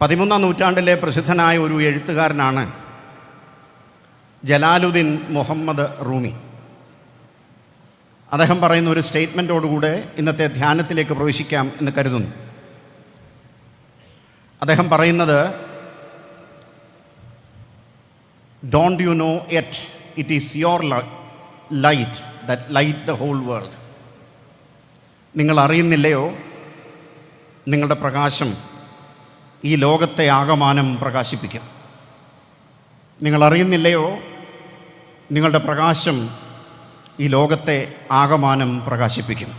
13-ാം നൂറ്റാണ്ടിലെ പ്രസിദ്ധനായ ഒരു എഴുത്തുകാരനാണ് ജലാലുദ്ദീൻ മുഹമ്മദ് റൂമി. അദ്ദേഹം പറയുന്ന ഒരു സ്റ്റേറ്റ്മെൻറ്റോടുകൂടെ ഇന്നത്തെ ധ്യാനത്തിലേക്ക് പ്രവേശിക്കാം എന്ന് കരുതുന്നു. അദ്ദേഹം പറയുന്നത്, don't you know yet it is your light that light the whole world. നിങ്ങൾ അറിയുന്നില്ലയോ, നിങ്ങളുടെ പ്രകാശം ഈ ലോകത്തെ ആകമാനം പ്രകാശിപ്പിക്കും. നിങ്ങൾ അറിയുന്നില്ലയോ, നിങ്ങളുടെ പ്രകാശം ഈ ലോകത്തെ ആകമാനം പ്രകാശിപ്പിക്കും.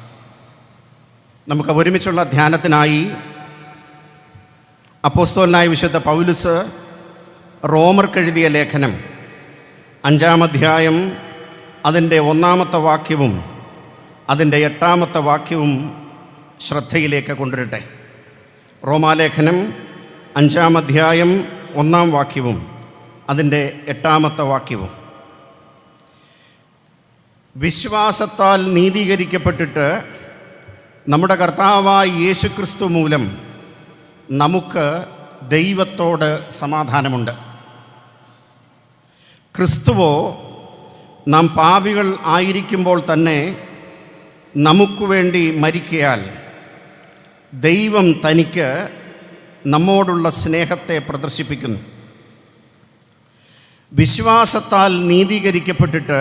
നമുക്ക് ഒരുമിച്ചുള്ള ധ്യാനത്തിനായി അപ്പോസ്തലനായ വിശുദ്ധ പൗലുസ് റോമർക്കെഴുതിയ ലേഖനം 5-ാം അധ്യായം അതിൻ്റെ 1-ാമത്തെ വാക്യവും അതിൻ്റെ 8-ാമത്തെ വാക്യവും ശ്രദ്ധയിലേക്ക് കൊണ്ടുവരട്ടെ. റോമാലേഖനം 5-ാം അധ്യായം 1-ാം വാക്യവും അതിൻ്റെ 8-ാമത്തെ വാക്യവും. വിശ്വാസത്താൽ നീതീകരിക്കപ്പെട്ടിട്ട് നമ്മുടെ കർത്താവായ യേശുക്രിസ്തു മൂലം നമുക്ക് ദൈവത്തോട് സമാധാനമുണ്ട്. ക്രിസ്തുവോ നാം പാപികൾ ആയിരിക്കുമ്പോൾ തന്നെ നമുക്ക് വേണ്ടി മരിക്കയാൽ ദൈവം തനിക്ക് നമ്മോടുള്ള സ്നേഹത്തെ പ്രദർശിപ്പിക്കുന്നു. വിശ്വാസത്താൽ നീതീകരിക്കപ്പെട്ടിട്ട്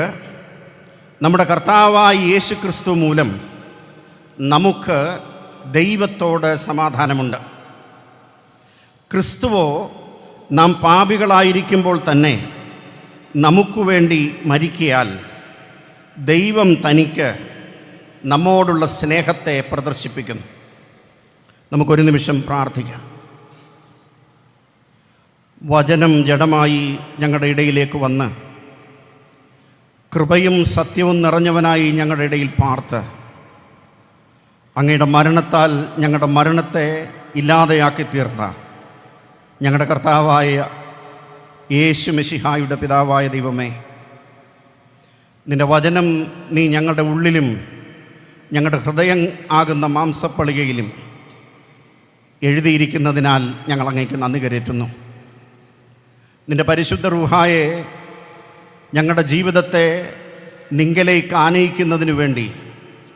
നമ്മുടെ കർത്താവായ യേശുക്രിസ്തു മൂലം നമുക്ക് ദൈവത്തോട് സമാധാനമുണ്ട്. ക്രിസ്തുവോ നാം പാപികളായിരിക്കുമ്പോൾ തന്നെ നമുക്ക് വേണ്ടി മരിക്കയാൽ ദൈവം തനിക്ക് നമ്മോടുള്ള സ്നേഹത്തെ പ്രദർശിപ്പിക്കുന്നു. നമുക്കൊരു നിമിഷം പ്രാർത്ഥിക്കാം. വചനം ജഡമായി ഞങ്ങളുടെ ഇടയിലേക്ക് വന്ന് കൃപയും സത്യവും നിറഞ്ഞവനായി ഞങ്ങളുടെ ഇടയിൽ പാർത്ത് അങ്ങയുടെ മരണത്താൽ ഞങ്ങളുടെ മരണത്തെ ഇല്ലാതെയാക്കി തീർത്ത ഞങ്ങളുടെ കർത്താവായ യേശു മെശിഹായുടെ പിതാവായ ദൈവമേ, നിൻ്റെ വചനം നീ ഞങ്ങളുടെ ഉള്ളിലും ഞങ്ങളുടെ ഹൃദയം ആകുന്ന മാംസപ്പളികയിലും എഴുതിയിരിക്കുന്നതിനാൽ ഞങ്ങൾ അങ്ങേക്ക് നന്ദി കരേറ്റുന്നു. നിൻ്റെ പരിശുദ്ധ റൂഹായെ ഞങ്ങളുടെ ജീവിതത്തെ നിങ്കലേക്ക് ആനയിക്കുന്നതിനു വേണ്ടി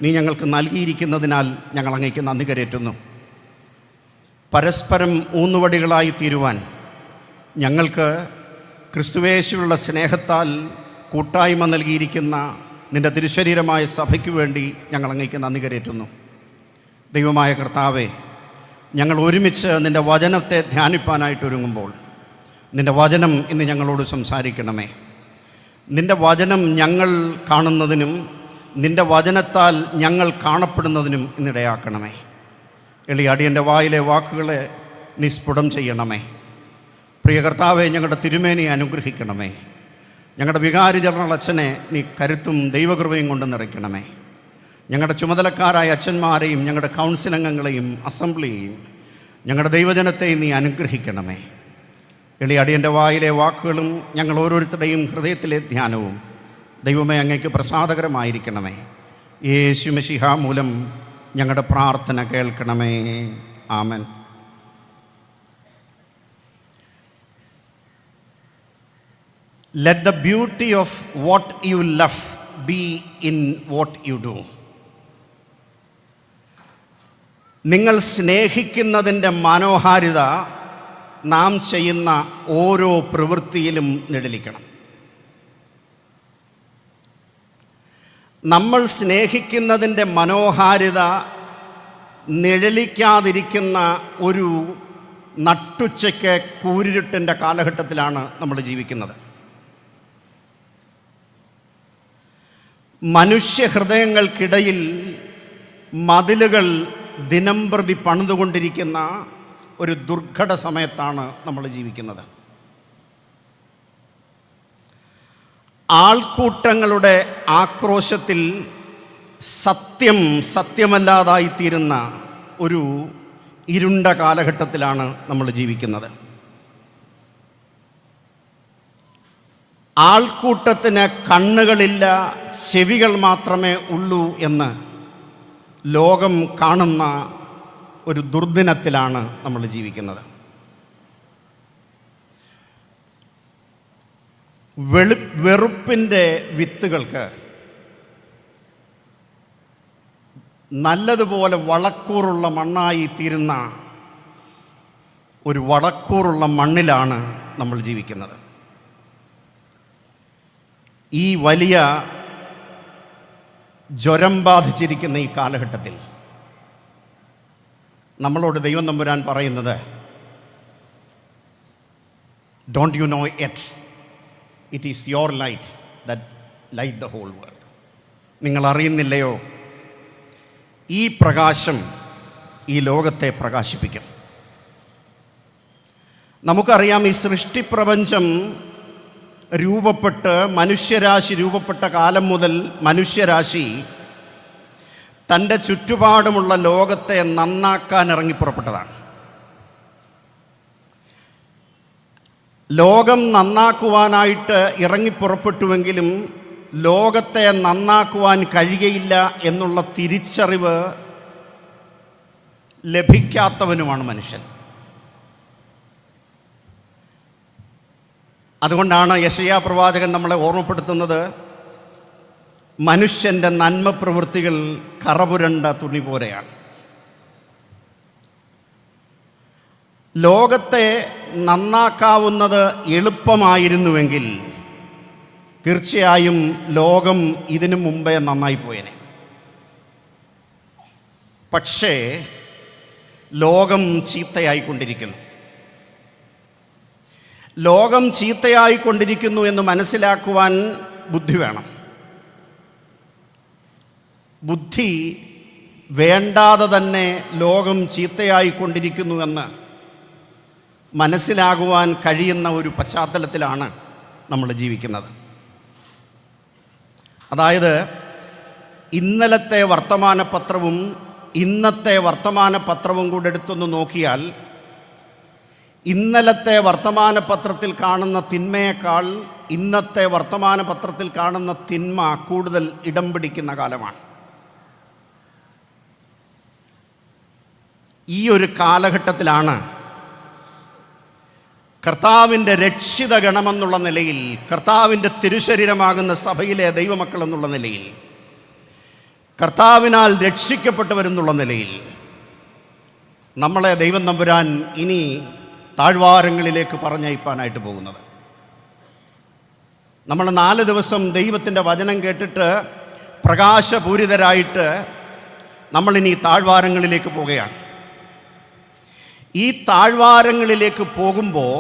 നീ ഞങ്ങൾക്ക് നൽകിയിരിക്കുന്നതിനാൽ ഞങ്ങൾ അങ്ങേക്ക് നന്ദി കരേറ്റുന്നു. പരസ്പരം ഊന്നുവടികളായി തീരുവാൻ ഞങ്ങൾക്ക് ക്രിസ്തുവേശുള്ള സ്നേഹത്താൽ കൂട്ടായ്മ നൽകിയിരിക്കുന്ന നിൻ്റെ തിരുശരീരമായ സഭയ്ക്ക് വേണ്ടി ഞങ്ങൾ അങ്ങേക്ക് നന്ദി കരേറ്റുന്നു. ദൈവമായ കർത്താവേ, ഞങ്ങൾ ഒരുമിച്ച് നിൻ്റെ വചനത്തെ ധ്യാനിപ്പാനായിട്ടൊരുങ്ങുമ്പോൾ നിൻ്റെ വചനം ഇന്ന് ഞങ്ങളോട് സംസാരിക്കണമേ. നിൻ്റെ വചനം ഞങ്ങൾ കാണുന്നതിനും നിൻ്റെ വചനത്താൽ ഞങ്ങൾ കാണപ്പെടുന്നതിനും ഇന്നിടയാക്കണമേ. എളിയ അടിയൻ്റെ വായിലെ വാക്കുകളെ നീ സ്ഫുടം ചെയ്യണമേ. പ്രിയ കർത്താവെ, ഞങ്ങളുടെ തിരുമേനിയെ അനുഗ്രഹിക്കണമേ. ഞങ്ങളുടെ വികാരി ജനറൽ അച്ഛനെ നീ കരുത്തും ദൈവകൃപയും കൊണ്ട് നിറയ്ക്കണമേ. ഞങ്ങളുടെ ചുമതലക്കാരായ അച്ഛന്മാരെയും ഞങ്ങളുടെ കൗൺസിൽ അംഗങ്ങളെയും അസംബ്ലിയെയും ഞങ്ങളുടെ ദൈവജനത്തെയും നീ അനുഗ്രഹിക്കണമേ. എളിയ അടിയൻ്റെ വായിലെ വാക്കുകളും ഞങ്ങൾ ഓരോരുത്തരുടെയും ഹൃദയത്തിലെ ധ്യാനവും ദൈവമേ അങ്ങേക്ക് പ്രസാദകരമായിരിക്കണമേ. യേശു മെശിഹ മൂലം ഞങ്ങളുടെ പ്രാർത്ഥന കേൾക്കണമേ. ആമേൻ. Let the beauty of what you love be in what you do. നിങ്ങൾ സ്നേഹിക്കുന്നതിൻ്റെ മനോഹാരിത നാം ചെയ്യുന്ന ഓരോ പ്രവൃത്തിയിലും നിഴലിക്കണം. നമ്മൾ സ്നേഹിക്കുന്നതിൻ്റെ മനോഹാരിത നിഴലിക്കാതിരിക്കുന്ന ഒരു നട്ടുച്ചയ്ക്ക് കൂരിരുട്ടിൻ്റെ കാലഘട്ടത്തിലാണ് നമ്മൾ ജീവിക്കുന്നത്. മനുഷ്യഹൃദയങ്ങൾക്കിടയിൽ മതിലുകൾ ദിനംപ്രതി പണിതുകൊണ്ടിരിക്കുന്ന ഒരു ദുർഘട സമയത്താണ് നമ്മൾ ജീവിക്കുന്നത്. ആൾക്കൂട്ടങ്ങളുടെ ആക്രോശത്തിൽ സത്യമല്ലാതായിത്തീരുന്ന ഒരു ഇരുണ്ട കാലഘട്ടത്തിലാണ് നമ്മൾ ജീവിക്കുന്നത്. ആൾക്കൂട്ടത്തിന് കണ്ണുകളില്ല, ചെവികൾ മാത്രമേ ഉള്ളൂ എന്ന് ലോകം കാണുന്ന ഒരു ദുർദിനത്തിലാണ് നമ്മൾ ജീവിക്കുന്നത്. വെറുപ്പിൻ്റെ വിത്തുകൾക്ക് നല്ലതുപോലെ വളക്കൂറുള്ള മണ്ണായി തീരുന്ന ഒരു വളക്കൂറുള്ള മണ്ണിലാണ് നമ്മൾ ജീവിക്കുന്നത്. ഈ വലിയ ജ്വരം ബാധിച്ചിരിക്കുന്ന ഈ കാലഘട്ടത്തിൽ നമ്മളോട് ദൈവം തമ്പുരാൻ പറയുന്നത്, don't you know it is your light that light the whole world. നിങ്ങൾ അറിയുന്നില്ലയോ, ഈ പ്രകാശം ഈ ലോകത്തെ പ്രകാശിപ്പിക്കും. നമുക്കറിയാം, ഈ സൃഷ്ടിപ്രപഞ്ചം മനുഷ്യരാശി രൂപപ്പെട്ട കാലം മുതൽ മനുഷ്യരാശി തൻ്റെ ചുറ്റുപാടുമുള്ള ലോകത്തെ നന്നാക്കാൻ ഇറങ്ങിപ്പുറപ്പെട്ടതാണ്. ലോകം നന്നാക്കുവാനായിട്ട് ഇറങ്ങിപ്പുറപ്പെട്ടുവെങ്കിലും ലോകത്തെ നന്നാക്കുവാൻ കഴിയുകയില്ല എന്നുള്ള തിരിച്ചറിവ് ലഭിക്കാത്തവനുമാണ് മനുഷ്യൻ. അതുകൊണ്ടാണ് യെശയ്യാ പ്രവാചകൻ നമ്മളെ ഓർമ്മപ്പെടുത്തുന്നത്, മനുഷ്യൻ്റെ നന്മ പ്രവൃത്തികൾ കറപുരണ്ട തുണി പോലെയാണ്. ലോകത്തെ നന്നാക്കാവുന്നത് എളുപ്പമായിരുന്നുവെങ്കിൽ തീർച്ചയായും ലോകം ഇതിനു മുമ്പേ നന്നായി പോയേനെ. പക്ഷേ ലോകം ചീത്തയായിക്കൊണ്ടിരിക്കുന്നു. ലോകം ചീത്തയായിക്കൊണ്ടിരിക്കുന്നു എന്ന് മനസ്സിലാക്കുവാൻ ബുദ്ധി വേണം. ബുദ്ധി വേണ്ടാതെ തന്നെ ലോകം ചീത്തയായിക്കൊണ്ടിരിക്കുന്നുവെന്ന് മനസ്സിലാകുവാൻ കഴിയുന്ന ഒരു പശ്ചാത്തലത്തിലാണ് നമ്മൾ ജീവിക്കുന്നത്. അതായത്, ഇന്നലത്തെ വർത്തമാനപത്രവും ഇന്നത്തെ വർത്തമാനപത്രവും കൂടെ എടുത്തൊന്ന് നോക്കിയാൽ, ഇന്നലത്തെ വർത്തമാനപത്രത്തിൽ കാണുന്ന തിന്മയേക്കാൾ ഇന്നത്തെ വർത്തമാനപത്രത്തിൽ കാണുന്ന തിന്മ കൂടുതൽ ഇടം പിടിക്കുന്ന കാലമാണ്. ഈ ഒരു കാലഘട്ടത്തിലാണ് കർത്താവിൻ്റെ രക്ഷിത ഗണമെന്നുള്ള നിലയിൽ, കർത്താവിൻ്റെ തിരുശരീരമാകുന്ന സഭയിലെ ദൈവമക്കൾ എന്നുള്ള നിലയിൽ, കർത്താവിനാൽ രക്ഷിക്കപ്പെട്ടവരെന്നുള്ള നിലയിൽ നമ്മളെ ദൈവം തമ്പുരാൻ ഇനി താഴ്വാരങ്ങളിലേക്ക് പറഞ്ഞയപ്പാനായിട്ട് പോകുന്നത്. നമ്മൾ 4 ദിവസം ദൈവത്തിൻ്റെ വചനം കേട്ടിട്ട് പ്രകാശപൂരിതരായിട്ട് നമ്മളിനി താഴ്വാരങ്ങളിലേക്ക് പോവുകയാണ്. ഈ താഴ്വാരങ്ങളിലേക്ക് പോകുമ്പോൾ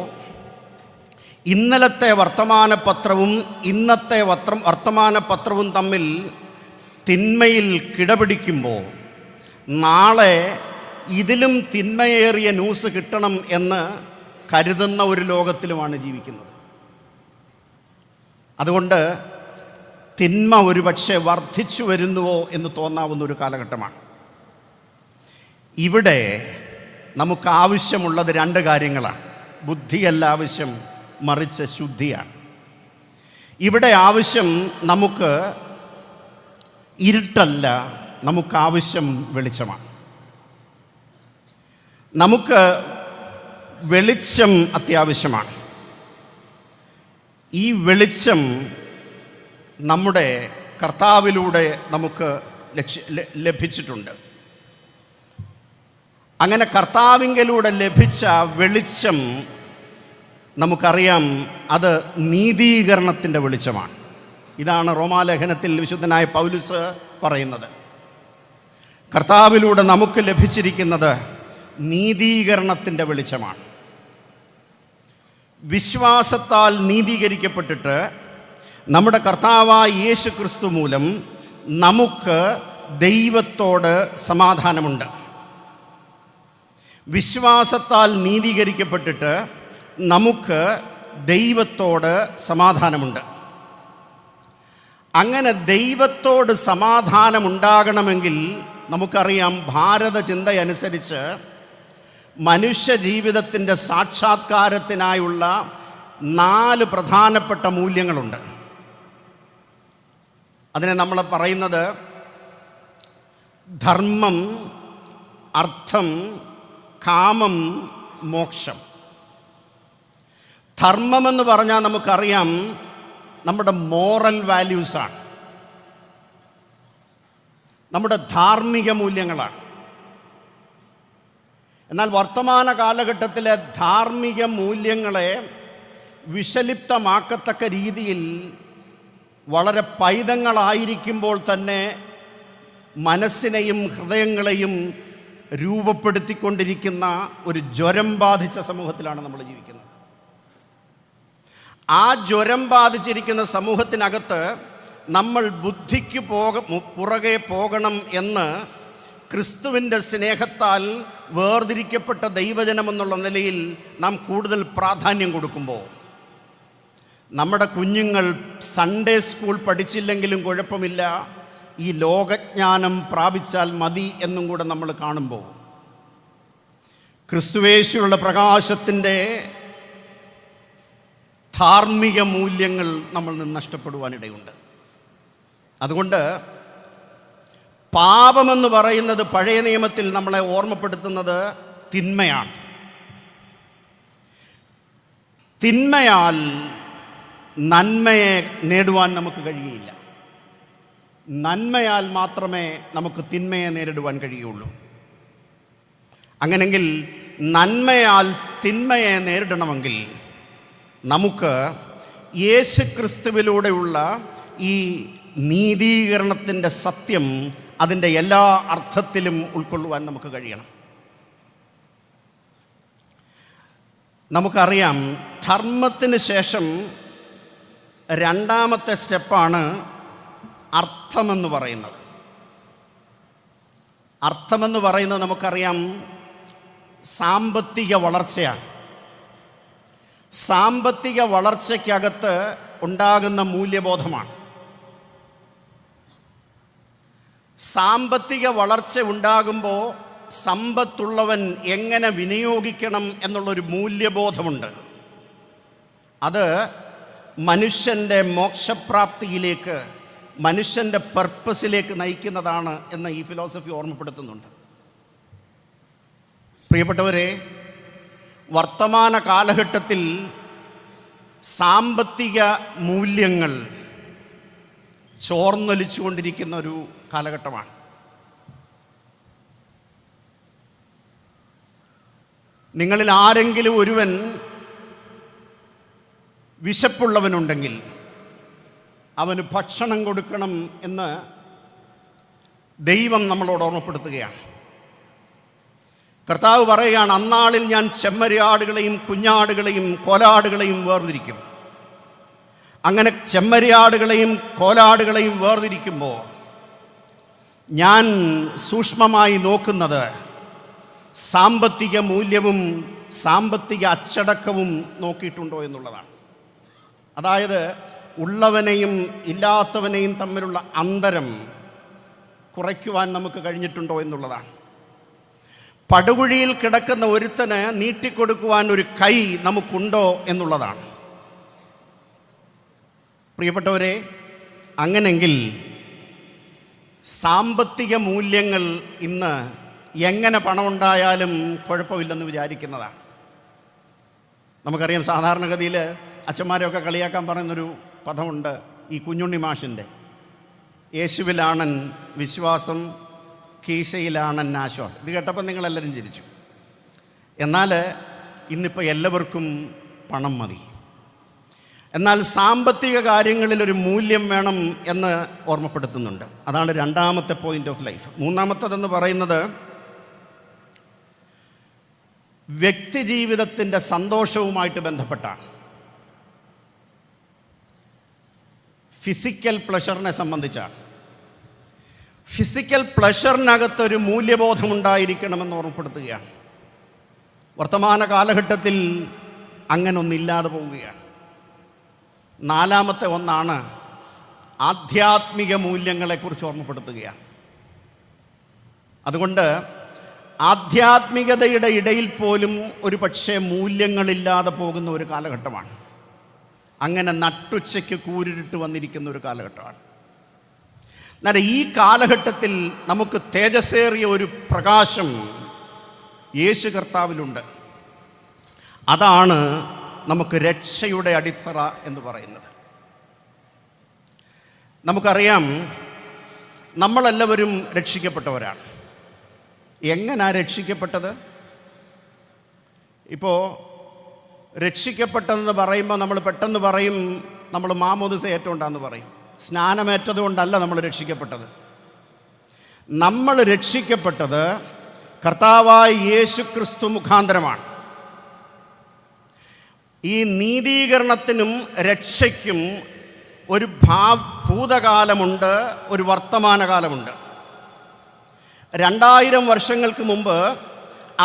ഇന്നലത്തെ വർത്തമാനപത്രവും ഇന്നത്തെ വർത്തമാനപത്രവും തമ്മിൽ തിന്മയിൽ കിടപിടിക്കുമ്പോൾ നാളെ ഇതിലും തിന്മയേറിയ ന്യൂസ് കിട്ടണം എന്ന് കരുതുന്ന ഒരു ലോകത്തിലുമാണ് ജീവിക്കുന്നത്. അതുകൊണ്ട് തിന്മ ഒരുപക്ഷെ വർദ്ധിച്ചു വരുന്നുവോ എന്ന് തോന്നാവുന്ന ഒരു കാലഘട്ടമാണ്. ഇവിടെ നമുക്ക് ആവശ്യമുള്ളത് 2 കാര്യങ്ങളാണ്. ബുദ്ധിയല്ല ആവശ്യം, മറിച്ച് ശുദ്ധിയാണ്. ഇവിടെ ആവശ്യം നമുക്ക് ഇരുട്ടല്ല, നമുക്കാവശ്യം വെളിച്ചമാണ്. നമുക്ക് വെളിച്ചം അത്യാവശ്യമാണ്. ഈ വെളിച്ചം നമ്മുടെ കർത്താവിലൂടെ നമുക്ക് ലഭിച്ചിട്ടുണ്ട്. അങ്ങനെ കർത്താവിങ്കലൂടെ ലഭിച്ച വെളിച്ചം നമുക്കറിയാം, അത് നീതീകരണത്തിൻ്റെ വെളിച്ചമാണ്. ഇതാണ് റോമാലേഖനത്തിൽ വിശുദ്ധനായ പൗലോസ് പറയുന്നത്. കർത്താവിലൂടെ നമുക്ക് ലഭിച്ചിരിക്കുന്നത് നീതീകരണത്തിൻ്റെ വെളിച്ചമാണ്. വിശ്വാസത്താൽ നീതീകരിക്കപ്പെട്ടിട്ട് നമ്മുടെ കർത്താവായ യേശു ക്രിസ്തു മൂലം നമുക്ക് ദൈവത്തോട് സമാധാനമുണ്ട്. വിശ്വാസത്താൽ നീതീകരിക്കപ്പെട്ടിട്ട് നമുക്ക് ദൈവത്തോട് സമാധാനമുണ്ട്. അങ്ങനെ ദൈവത്തോട് സമാധാനമുണ്ടാകണമെങ്കിൽ നമുക്കറിയാം, ഭാരത ചിന്തയനുസരിച്ച് മനുഷ്യ ജീവിതത്തിൻ്റെ സാക്ഷാത്കാരത്തിനായുള്ള 4 പ്രധാനപ്പെട്ട മൂല്യങ്ങളുണ്ട്. അതിനെ നമ്മൾ പറയുന്നത് ധർമ്മം, അർത്ഥം, കാമം, മോക്ഷം. ധർമ്മമെന്ന് പറഞ്ഞാൽ നമുക്കറിയാം, നമ്മുടെ മോറൽ വാല്യൂസാണ്, നമ്മുടെ ധാർമ്മിക മൂല്യങ്ങളാണ്. എന്നാൽ വർത്തമാന കാലഘട്ടത്തിലെ ധാർമ്മിക മൂല്യങ്ങളെ വിഷലിപ്തമാക്കത്തക്ക രീതിയിൽ വളരെ പൈതങ്ങളായിരിക്കുമ്പോൾ തന്നെ മനസ്സിനെയും ഹൃദയങ്ങളെയും രൂപപ്പെടുത്തിക്കൊണ്ടിരിക്കുന്ന ഒരു ജ്വരം ബാധിച്ച സമൂഹത്തിലാണ് നമ്മൾ ജീവിക്കുന്നത്. ആ ജ്വരം ബാധിച്ചിരിക്കുന്ന സമൂഹത്തിനകത്ത് നമ്മൾ ബുദ്ധിക്ക് പുറകെ പോകണം എന്ന് ക്രിസ്തുവിൻ്റെ സ്നേഹത്താൽ വേർതിരിക്കപ്പെട്ട ദൈവജനമെന്നുള്ള നിലയിൽ നാം കൂടുതൽ പ്രാധാന്യം കൊടുക്കുമ്പോൾ, നമ്മുടെ കുഞ്ഞുങ്ങൾ സൺഡേ സ്കൂൾ പഠിച്ചില്ലെങ്കിലും കുഴപ്പമില്ല, ഈ ലോകജ്ഞാനം പ്രാപിച്ചാൽ മതി എന്നും കൂടെ നമ്മൾ കാണുമ്പോൾ, ക്രിസ്തുവേശുള്ള പ്രകാശത്തിൻ്റെ ധാർമ്മിക മൂല്യങ്ങൾ നമ്മൾ നിന്ന് നഷ്ടപ്പെടുവാനിടയുണ്ട്. അതുകൊണ്ട് പാപമെന്ന് പറയുന്നത് പഴയ നിയമത്തിൽ നമ്മളെ ഓർമ്മപ്പെടുത്തുന്നത് തിന്മയാണ്. തിന്മയാൽ നന്മയെ നേടുവാൻ നമുക്ക് കഴിയില്ല. നന്മയാൽ മാത്രമേ നമുക്ക് തിന്മയെ നേരിടുവാൻ കഴിയുള്ളൂ. അങ്ങനെങ്കിൽ നന്മയാൽ തിന്മയെ നേരിടണമെങ്കിൽ നമുക്ക് യേശുക്രിസ്തുവിലൂടെയുള്ള ഈ നീതീകരണത്തിൻ്റെ സത്യം അതിൻ്റെ എല്ലാ അർത്ഥത്തിലും ഉൾക്കൊള്ളുവാൻ നമുക്ക് കഴിയണം. നമുക്കറിയാം, ധർമ്മത്തിന് ശേഷം രണ്ടാമത്തെ സ്റ്റെപ്പാണ് അർത്ഥമെന്ന് പറയുന്നത്. അർത്ഥമെന്ന് പറയുന്നത് നമുക്കറിയാം സാമ്പത്തിക വളർച്ചയാണ്. സാമ്പത്തിക വളർച്ചയ്ക്കകത്ത് ഉണ്ടാകുന്ന മൂല്യബോധമാണ്. സാമ്പത്തിക വളർച്ച ഉണ്ടാകുമ്പോൾ സമ്പത്തുള്ളവൻ എങ്ങനെ വിനിയോഗിക്കണം എന്നുള്ളൊരു മൂല്യബോധമുണ്ട്. അത് മനുഷ്യൻ്റെ മോക്ഷപ്രാപ്തിയിലേക്ക്, മനുഷ്യൻ്റെ പർപ്പസിലേക്ക് നയിക്കുന്നതാണ് എന്ന് ഈ ഫിലോസഫി ഓർമ്മപ്പെടുത്തുന്നുണ്ട്. പ്രിയപ്പെട്ടവരെ, വർത്തമാന കാലഘട്ടത്തിൽ സാമ്പത്തിക മൂല്യങ്ങൾ ചോർന്നൊലിച്ചുകൊണ്ടിരിക്കുന്ന ഒരു കാലഘട്ടമാണ്. നിങ്ങളിൽ ആരെങ്കിലും ഒരുവൻ വിശപ്പുള്ളവനുണ്ടെങ്കിൽ അവന് ഭക്ഷണം കൊടുക്കണം എന്ന് ദൈവം നമ്മളോട് ഓർമ്മപ്പെടുത്തുകയാണ്. കർത്താവ് പറയുകയാണ്, അന്നാളിൽ ഞാൻ ചെമ്മരിയാടുകളെയും കുഞ്ഞാടുകളെയും കോലാടുകളെയും വേർതിരിക്കും. അങ്ങനെ ചെമ്മരിയാടുകളെയും കോലാടുകളെയും വേർതിരിക്കുമ്പോൾ ഞാൻ സൂക്ഷ്മമായി നോക്കുന്നത് സാമ്പത്തിക മൂല്യവും സാമ്പത്തിക അച്ചടക്കവും നോക്കിയിട്ടുണ്ടോ എന്നുള്ളതാണ്. അതായത് ഉള്ളവനെയും ഇല്ലാത്തവനെയും തമ്മിലുള്ള അന്തരം കുറയ്ക്കുവാൻ നമുക്ക് കഴിഞ്ഞിട്ടുണ്ടോ എന്നുള്ളതാണ്. പടുകുഴിയിൽ കിടക്കുന്ന ഒരുത്തന് നീട്ടിക്കൊടുക്കുവാൻ ഒരു കൈ നമുക്കുണ്ടോ എന്നുള്ളതാണ്. പ്രിയപ്പെട്ടവരെ, അങ്ങനെങ്കിൽ സാമ്പത്തിക മൂല്യങ്ങൾ ഇന്ന് എങ്ങനെ പണമുണ്ടായാലും കുഴപ്പമില്ലെന്ന് വിചാരിക്കുന്നതാണ്. നമുക്കറിയാം, സാധാരണഗതിയിൽ അച്ഛന്മാരെയൊക്കെ കളിയാക്കാൻ പറയുന്നൊരു പദമുണ്ട്, ഈ കുഞ്ഞുണ്ണി മാഷിൻ്റെ യേശുവിലാണൻ വിശ്വാസം, കീശയിലാണൻ ആശ്വാസം. ഇത് കേട്ടപ്പോൾ നിങ്ങളെല്ലാവരും ചിരിച്ചു. എന്നാൽ ഇന്നിപ്പോൾ എല്ലാവർക്കും പണം മതി. എന്നാൽ സാമ്പത്തിക കാര്യങ്ങളിലൊരു മൂല്യം വേണം എന്ന് ഓർമ്മപ്പെടുത്തുന്നുണ്ട്. അതാണ് രണ്ടാമത്തെ പോയിന്റ് ഓഫ് ലൈഫ്. മൂന്നാമത്തതെന്ന് പറയുന്നത് വ്യക്തിജീവിതത്തിൻ്റെ സന്തോഷവുമായിട്ട് ബന്ധപ്പെട്ടാണ്. ഫിസിക്കൽ പ്ലഷറിനെ സംബന്ധിച്ചാണ്. ഫിസിക്കൽ പ്ലഷറിനകത്തൊരു മൂല്യബോധമുണ്ടായിരിക്കണമെന്ന് ഓർമ്മപ്പെടുത്തുകയാണ്. വർത്തമാന കാലഘട്ടത്തിൽ അങ്ങനെ ഒന്നില്ലാതെ പോവുകയാണ്. നാലാമത്തെ ഒന്നാണ് ആധ്യാത്മിക മൂല്യങ്ങളെക്കുറിച്ച് ഓർമ്മപ്പെടുത്തുകയാണ്. അതുകൊണ്ട് ആധ്യാത്മികതയുടെ ഇടയിൽ പോലും ഒരു പക്ഷേ മൂല്യങ്ങളില്ലാതെ പോകുന്ന ഒരു കാലഘട്ടമാണ്. അങ്ങനെ നട്ടുച്ചയ്ക്ക് കൂരിട്ട് വന്നിരിക്കുന്ന ഒരു കാലഘട്ടമാണ്. എന്നാൽ ഈ കാലഘട്ടത്തിൽ നമുക്ക് തേജസ്സേറിയ ഒരു പ്രകാശം യേശു കർത്താവിലുണ്ട്. അതാണ് നമുക്ക് രക്ഷയുടെ അടിത്തറ എന്ന് പറയുന്നത്. നമുക്കറിയാം, നമ്മളെല്ലാവരും രക്ഷിക്കപ്പെട്ടവരാണ്. എങ്ങനെയാണ് രക്ഷിക്കപ്പെട്ടത്? ഇപ്പോൾ രക്ഷിക്കപ്പെട്ടതെന്ന് പറയുമ്പോൾ നമ്മൾ പെട്ടെന്ന് പറയും നമ്മൾ മാമോദിസ ഏറ്റുകൊണ്ടാന്ന് പറയും. സ്നാനമേറ്റതുകൊണ്ടല്ല നമ്മൾ രക്ഷിക്കപ്പെട്ടത്. നമ്മൾ രക്ഷിക്കപ്പെട്ടത് കർത്താവായ യേശു ക്രിസ്തു മുഖാന്തരമാണ്. ഈ നീതീകരണത്തിനും രക്ഷയ്ക്കും ഒരു ഭൂതകാലമുണ്ട്, ഒരു വർത്തമാനകാലമുണ്ട്. 2000 വർഷങ്ങൾക്ക് മുമ്പ്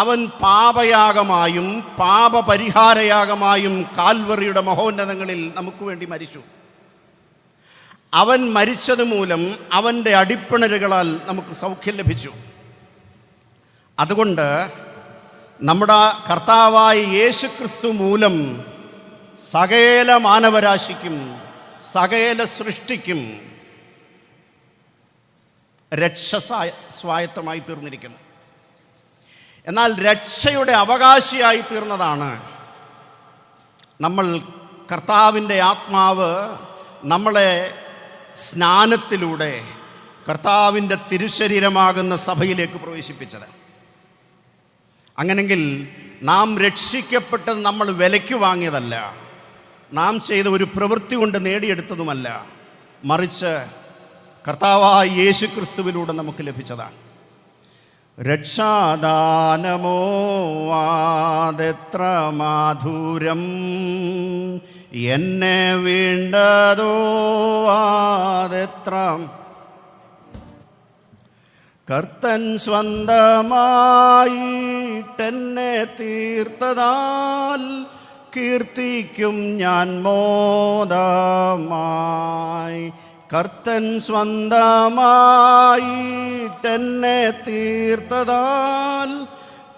അവൻ പാപയാഗമായും പാപപരിഹാരയാഗമായും കാൽവറിയുടെ മഹോന്നതങ്ങളിൽ നമുക്ക് വേണ്ടി മരിച്ചു. അവൻ മരിച്ചത് മൂലം അവൻ്റെ അടിപ്പിണരുകളാൽ നമുക്ക് സൗഖ്യം ലഭിച്ചു. അതുകൊണ്ട് നമ്മുടെ കർത്താവായ യേശു ക്രിസ്തു മൂലം സകല മാനവരാശിക്കും സകല സൃഷ്ടിക്കും രക്ഷ സ്വായത്തമായി തീർന്നിരിക്കുന്നു. എന്നാൽ രക്ഷയുടെ അവകാശിയായി തീർന്നതാണ് നമ്മൾ. കർത്താവിൻ്റെ ആത്മാവ് നമ്മളെ സ്നാനത്തിലൂടെ കർത്താവിൻ്റെ തിരുശരീരമാകുന്ന സഭയിലേക്ക് പ്രവേശിപ്പിച്ചത്. അങ്ങനെങ്കിൽ നാം രക്ഷിക്കപ്പെട്ടത് നമ്മൾ വിലയ്ക്ക് വാങ്ങിയതല്ല, നാം ചെയ്ത ഒരു പ്രവൃത്തി കൊണ്ട് നേടിയെടുത്തതുമല്ല, മറിച്ച് കർത്താവായ യേശു ക്രിസ്തുവിലൂടെ നമുക്ക് ലഭിച്ചതാണ്. രക്ഷാദാനമോ അതെത്ര മാധുരം, എന്നെ വീണ്ടതോ അതെത്ര. കർത്തൻ സ്വന്തമായിട്ടെന്നെ തീർത്തതാൽ കീർത്തിക്കും ഞാൻ മോദമായി. കർത്തൻ സ്വന്തമായിട്ടെന്നെ തീർത്തതാൽ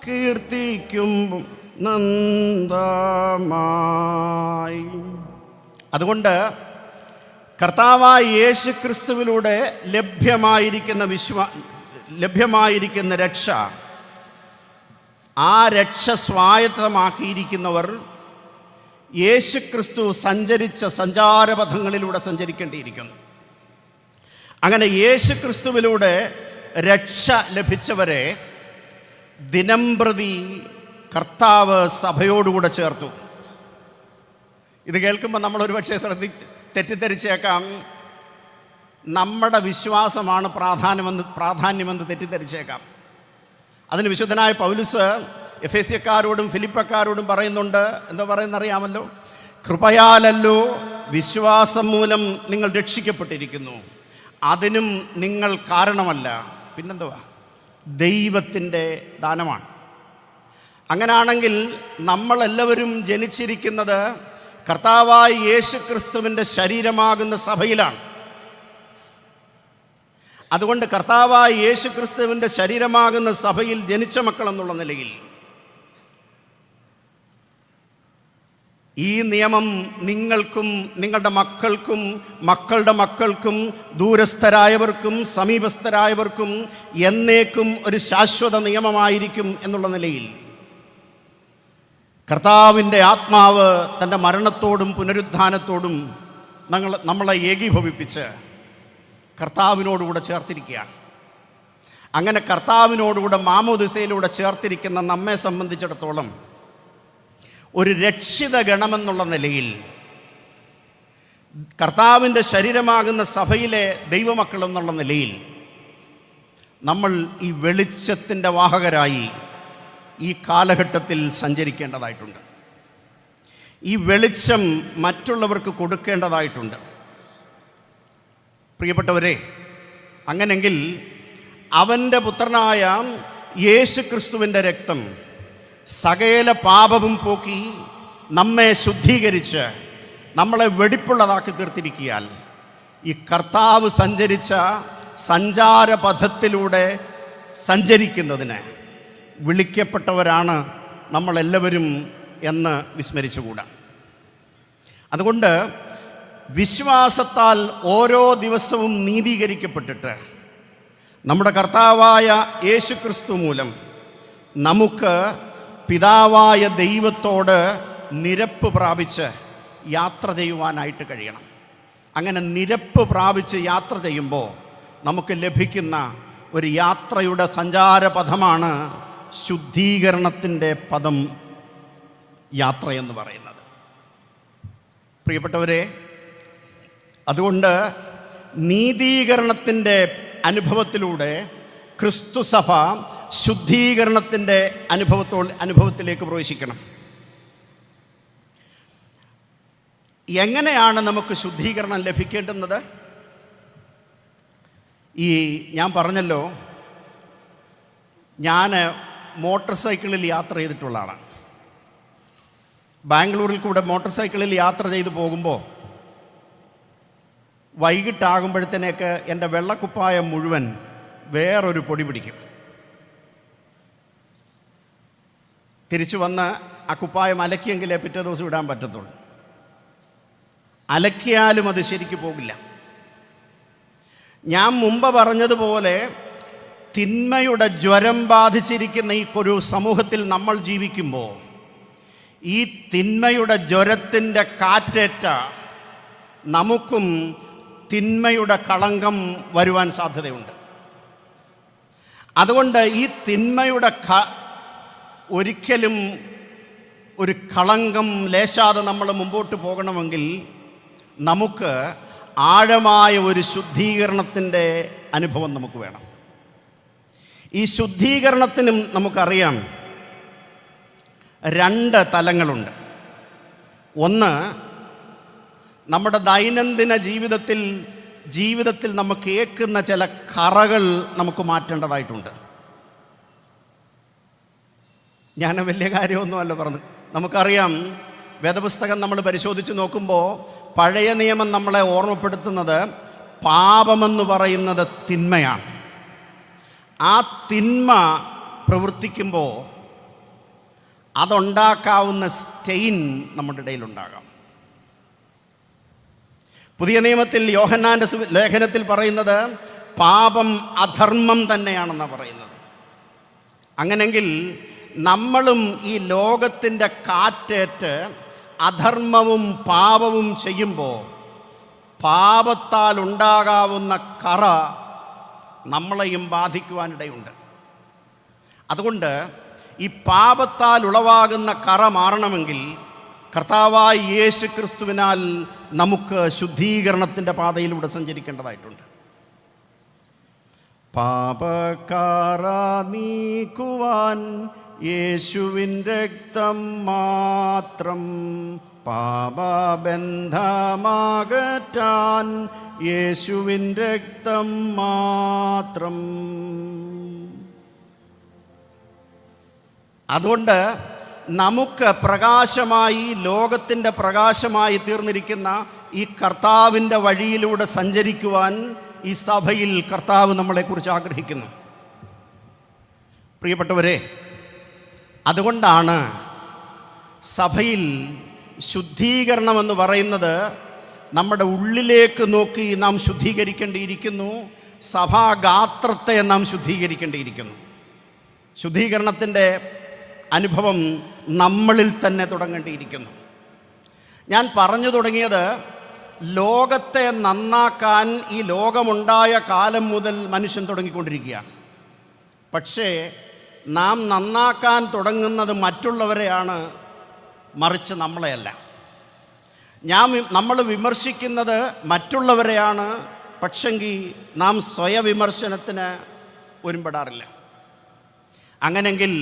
കീർത്തിക്കും നന്ദമായി. അതുകൊണ്ട് കർത്താവായ യേശു ക്രിസ്തുവിലൂടെ ലഭ്യമായിരിക്കുന്ന രക്ഷ, ആ രക്ഷ സ്വായത്തമാക്കിയിരിക്കുന്നവർ യേശു ക്രിസ്തു സഞ്ചരിച്ച സഞ്ചാരപഥങ്ങളിലൂടെ സഞ്ചരിക്കേണ്ടിയിരിക്കുന്നു. അങ്ങനെ യേശു ക്രിസ്തുവിലൂടെ രക്ഷ ലഭിച്ചവരെ ദിനംപ്രതി കർത്താവ് സഭയോടുകൂടെ ചേർത്തു. ഇത് കേൾക്കുമ്പോൾ നമ്മൾ ഒരുപക്ഷെ തെറ്റിദ്ധരിച്ചേക്കാം, നമ്മുടെ വിശ്വാസമാണ് പ്രാധാന്യമെന്ന് തെറ്റിദ്ധരിച്ചേക്കാം. അതിന് വിശുദ്ധനായ പൗലുസ് എഫേസ്യക്കാരോടും ഫിലിപ്പക്കാരോടും പറയുന്നുണ്ട്. എന്താ പറയുന്നറിയാമല്ലോ? കൃപയാലല്ലോ വിശ്വാസം മൂലം നിങ്ങൾ രക്ഷിക്കപ്പെട്ടിരിക്കുന്നു, അതിനും നിങ്ങൾ കാരണമല്ല, പിന്നെന്തുവാ? ദൈവത്തിൻ്റെ ദാനമാണ്. അങ്ങനെയാണെങ്കിൽ നമ്മളെല്ലാവരും ജനിച്ചിരിക്കുന്നത് കർത്താവായ യേശു ക്രിസ്തുവിൻ്റെ ശരീരമാകുന്ന സഭയിലാണ്. അതുകൊണ്ട് കർത്താവായ യേശു ക്രിസ്തുവിൻ്റെ ശരീരമാകുന്ന സഭയിൽ ജനിച്ച മക്കളെന്നുള്ള നിലയിൽ ഈ നിയമം നിങ്ങൾക്കും നിങ്ങളുടെ മക്കൾക്കും മക്കളുടെ മക്കൾക്കും ദൂരസ്ഥരായവർക്കും സമീപസ്ഥരായവർക്കും എന്നേക്കും ഒരു ശാശ്വത നിയമമായിരിക്കും എന്നുള്ള നിലയിൽ കർത്താവിൻ്റെ ആത്മാവ് തൻ്റെ മരണത്തോടും പുനരുത്ഥാനത്തോടും നമ്മളെ ഏകീഭവിപ്പിച്ച് കർത്താവിനോടുകൂടെ ചേർത്തിരിക്കുകയാണ്. അങ്ങനെ കർത്താവിനോടുകൂടെ മാമോദിസയിലൂടെ ചേർത്തിരിക്കുന്ന നമ്മെ സംബന്ധിച്ചിടത്തോളം ഒരു രക്ഷിത ഗണമെന്നുള്ള നിലയിൽ കർത്താവിൻ്റെ ശരീരമാകുന്ന സഭയിലെ ദൈവമക്കൾ എന്നുള്ള നിലയിൽ നമ്മൾ ഈ വെളിച്ചത്തിൻ്റെ വാഹകരായി ഈ കാലഘട്ടത്തിൽ സഞ്ചരിക്കേണ്ടതായിട്ടുണ്ട്. ഈ വെളിച്ചം മറ്റുള്ളവർക്ക് കൊടുക്കേണ്ടതായിട്ടുണ്ട്. പ്രിയപ്പെട്ടവരെ, അങ്ങനെങ്കിൽ അവൻ്റെ പുത്രനായ യേശു ക്രിസ്തുവിൻ്റെ രക്തം സകല പാപവും പോക്കി നമ്മെ ശുദ്ധീകരിച്ച് നമ്മളെ വെടിപ്പുള്ളതാക്കി തീർത്തിരിക്കിയാൽ ഈ കർത്താവ് സഞ്ചരിച്ച സഞ്ചാരപഥത്തിലൂടെ സഞ്ചരിക്കുന്നതിന് വിളിക്കപ്പെട്ടവരാണ് നമ്മളെല്ലാവരും എന്ന് വിസ്മരിച്ചുകൂടാ. അതുകൊണ്ട് വിശ്വാസത്താൽ ഓരോ ദിവസവും നീതീകരിക്കപ്പെട്ടിട്ട് നമ്മുടെ കർത്താവായ യേശു ക്രിസ്തു മൂലം നമുക്ക് പിതാവായ ദൈവത്തോട് നിരപ്പ് പ്രാപിച്ച് യാത്ര ചെയ്യുവാനായിട്ട് കഴിയണം. അങ്ങനെ നിരപ്പ് പ്രാപിച്ച് യാത്ര ചെയ്യുമ്പോൾ നമുക്ക് ലഭിക്കുന്ന ഒരു യാത്രയുടെ സഞ്ചാരപഥമാണ് ശുദ്ധീകരണത്തിൻ്റെ പദം യാത്രയെന്ന് പറയുന്നത്. പ്രിയപ്പെട്ടവരെ, അതുകൊണ്ട് നീതീകരണത്തിൻ്റെ അനുഭവത്തിലൂടെ ക്രിസ്തുസഭ ശുദ്ധീകരണത്തിൻ്റെ അനുഭവത്തിലേക്ക് പ്രവേശിക്കണം. എങ്ങനെയാണ് നമുക്ക് ശുദ്ധീകരണം ലഭിക്കേണ്ടുന്നത്? ഞാൻ പറഞ്ഞല്ലോ, ഞാൻ മോട്ടോർ സൈക്കിളിൽ യാത്ര ചെയ്തിട്ടുള്ള ആളാണ്. ബാംഗ്ലൂരിൽ കൂടെ മോട്ടോർ സൈക്കിളിൽ യാത്ര ചെയ്ത് പോകുമ്പോൾ വൈകിട്ടാകുമ്പോഴത്തേക്ക് എൻ്റെ വെള്ളക്കുപ്പായം മുഴുവൻ വേറൊരു പൊടി പിടിക്കും. തിരിച്ചു വന്ന് ആ കുപ്പായം അലക്കിയെങ്കിലേ പിറ്റേ ദിവസം ഇടാൻ പറ്റത്തുള്ളൂ. അലക്കിയാലും അത് ശരിക്ക് പോകില്ല. ഞാൻ മുമ്പ് പറഞ്ഞതുപോലെ തിന്മയുടെ ജ്വരം ബാധിച്ചിരിക്കുന്ന ഈ ഒരു സമൂഹത്തിൽ നമ്മൾ ജീവിക്കുമ്പോൾ ഈ തിന്മയുടെ ജ്വരത്തിൻ്റെ കാറ്റേറ്റ നമുക്കും തിന്മയുടെ കളങ്കം വരുവാൻ സാധ്യതയുണ്ട്. അതുകൊണ്ട് ഈ തിന്മയുടെ ഒരിക്കലും ഒരു കളങ്കം ലേശാതെ നമ്മൾ മുമ്പോട്ട് പോകണമെങ്കിൽ നമുക്ക് ആഴമായ ഒരു ശുദ്ധീകരണത്തിൻ്റെ അനുഭവം നമുക്ക് വേണം. ഈ ശുദ്ധീകരണത്തിനും നമുക്കറിയാം 2 തലങ്ങളുണ്ട്. ഒന്ന്, നമ്മുടെ ദൈനംദിന ജീവിതത്തിൽ നമുക്ക് ഏൽക്കുന്ന ചില കറകൾ നമുക്ക് മാറ്റേണ്ടതായിട്ടുണ്ട്. ഞാൻ വലിയ കാര്യമൊന്നുമല്ല പറഞ്ഞു. നമുക്കറിയാം, വേദപുസ്തകം നമ്മൾ പരിശോധിച്ച് നോക്കുമ്പോൾ പഴയ നിയമം നമ്മളെ ഓർമ്മപ്പെടുത്തുന്നത് പാപമെന്ന് പറയുന്നത് തിന്മയാണ്. ആ തിന്മ പ്രവർത്തിക്കുമ്പോൾ അതുണ്ടാക്കാവുന്ന സ്റ്റെയിൻ നമ്മുടെ ഇടയിലുണ്ടാകാം. പുതിയ നിയമത്തിൽ യോഹന്നാൻ്റെ ലേഖനത്തിൽ പറയുന്നത് പാപം അധർമ്മം തന്നെയാണെന്നാണ് പറയുന്നത്. അങ്ങനെങ്കിൽ നമ്മളും ഈ ലോകത്തിൻ്റെ കാറ്റേറ്റ് അധർമ്മവും പാപവും ചെയ്യുമ്പോൾ പാപത്താൽ ഉണ്ടാകാവുന്ന കറ നമ്മളെയും ബാധിക്കുവാനിടയുണ്ട്. അതുകൊണ്ട് ഈ പാപത്താൽ ഉളവാകുന്ന കറ മാറണമെങ്കിൽ കർത്താവായ യേശു ക്രിസ്തുവിനാൽ നമുക്ക് ശുദ്ധീകരണത്തിൻ്റെ പാതയിലൂടെ സഞ്ചരിക്കേണ്ടതായിട്ടുണ്ട്. പാപക്കറ നീക്കുവാൻ യേശുവിൻ്റെ രക്തം മാത്രം, പാപബന്ധമാകറ്റാൻ യേശുവിൻ്റെ രക്തം മാത്രം. അതുകൊണ്ട് നമുക്ക് പ്രകാശമായി, ലോകത്തിൻ്റെ പ്രകാശമായി തീർന്നിരിക്കുന്ന ഈ കർത്താവിൻ്റെ വഴിയിലൂടെ സഞ്ചരിക്കുവാൻ ഈ സഭയിൽ കർത്താവ് നമ്മളെക്കുറിച്ച് ആഗ്രഹിക്കുന്നു. പ്രിയപ്പെട്ടവരെ, അതുകൊണ്ടാണ് സഭയിൽ ശുദ്ധീകരണമെന്ന് പറയുന്നത് നമ്മുടെ ഉള്ളിലേക്ക് നോക്കി നാം ശുദ്ധീകരിക്കേണ്ടിയിരിക്കുന്നു. സഭാഗാത്രത്തെ നാം ശുദ്ധീകരിക്കേണ്ടിയിരിക്കുന്നു. ശുദ്ധീകരണത്തിൻ്റെ അനുഭവം നമ്മളിൽ തന്നെ തുടങ്ങേണ്ടിയിരിക്കുന്നു. ഞാൻ പറഞ്ഞു തുടങ്ങിയത് ലോകത്തെ നന്നാക്കാൻ ഈ ലോകമുണ്ടായ കാലം മുതൽ മനുഷ്യൻ തുടങ്ങിക്കൊണ്ടിരിക്കുകയാണ്. പക്ഷേ നാം നന്നാക്കാൻ തുടങ്ങുന്നത് മറ്റുള്ളവരെയാണ്, മറിച്ച് നമ്മളെയല്ല. നമ്മൾ വിമർശിക്കുന്നത് മറ്റുള്ളവരെയാണ്, പക്ഷെങ്കിൽ നാം സ്വയവിമർശനത്തിന് ഒരുമ്പെടാറില്ല. അങ്ങനെങ്കിൽ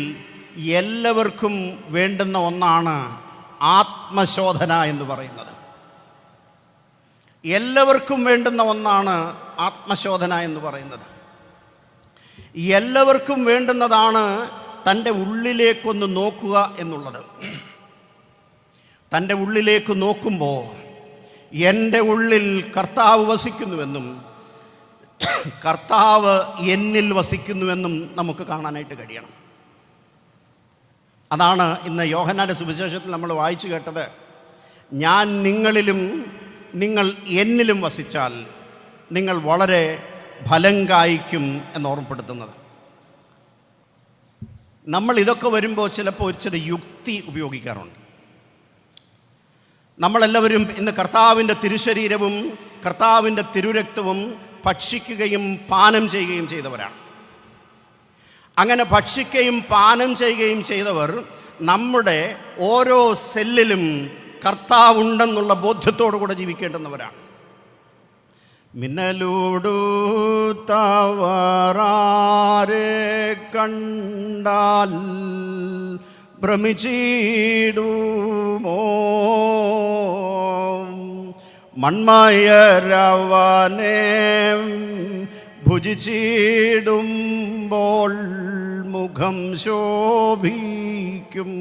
എല്ലാവർക്കും വേണ്ടുന്ന ഒന്നാണ് ആത്മശോധന എന്ന് പറയുന്നത്. എല്ലാവർക്കും വേണ്ടുന്ന ഒന്നാണ് ആത്മശോധന എന്ന് പറയുന്നത്. എല്ലാവർക്കും വേണ്ടുന്നതാണ് തൻ്റെ ഉള്ളിലേക്കൊന്ന് നോക്കുക എന്നുള്ളത്. തൻ്റെ ഉള്ളിലേക്ക് നോക്കുമ്പോൾ എൻ്റെ ഉള്ളിൽ കർത്താവ് വസിക്കുന്നുവെന്നും കർത്താവ് എന്നിൽ വസിക്കുന്നുവെന്നും നമുക്ക് കാണാനായിട്ട് കഴിയണം. അതാണ് ഇന്ന് യോഹന്നാൻ്റെ സുവിശേഷത്തിൽ നമ്മൾ വായിച്ചു കേട്ടത്. ഞാൻ നിങ്ങളിലും നിങ്ങൾ എന്നിലും വസിച്ചാൽ നിങ്ങൾ വളരെ ഫലം കായ്ക്കും എന്ന് ഓർമ്മപ്പെടുത്തുന്നത്. നമ്മൾ ഇതൊക്കെ വരുമ്പോൾ ചിലപ്പോൾ ഒരു ചില യുക്തി ഉപയോഗിക്കാറുണ്ട്. നമ്മളെല്ലാവരും ഇന്ന് കർത്താവിൻ്റെ തിരുശരീരവും കർത്താവിൻ്റെ തിരുരക്തവും ഭക്ഷിക്കുകയും പാനം ചെയ്യുകയും ചെയ്തവരാണ്. അങ്ങനെ ഭക്ഷിക്കുകയും പാനം ചെയ്യുകയും ചെയ്തവർ നമ്മുടെ ഓരോ സെല്ലിലും കർത്താവുണ്ടെന്നുള്ള ബോധ്യത്തോടു കൂടെ ജീവിക്കേണ്ടുന്നവരാണ്. മിന്നലൂടുത്തവരാരെ കണ്ടാൽ ഭ്രമിച്ചിടുമോ, മൺമയരവനെ ഭുജിച്ചിടുമ്പോൾ മുഖം ശോഭിക്കും.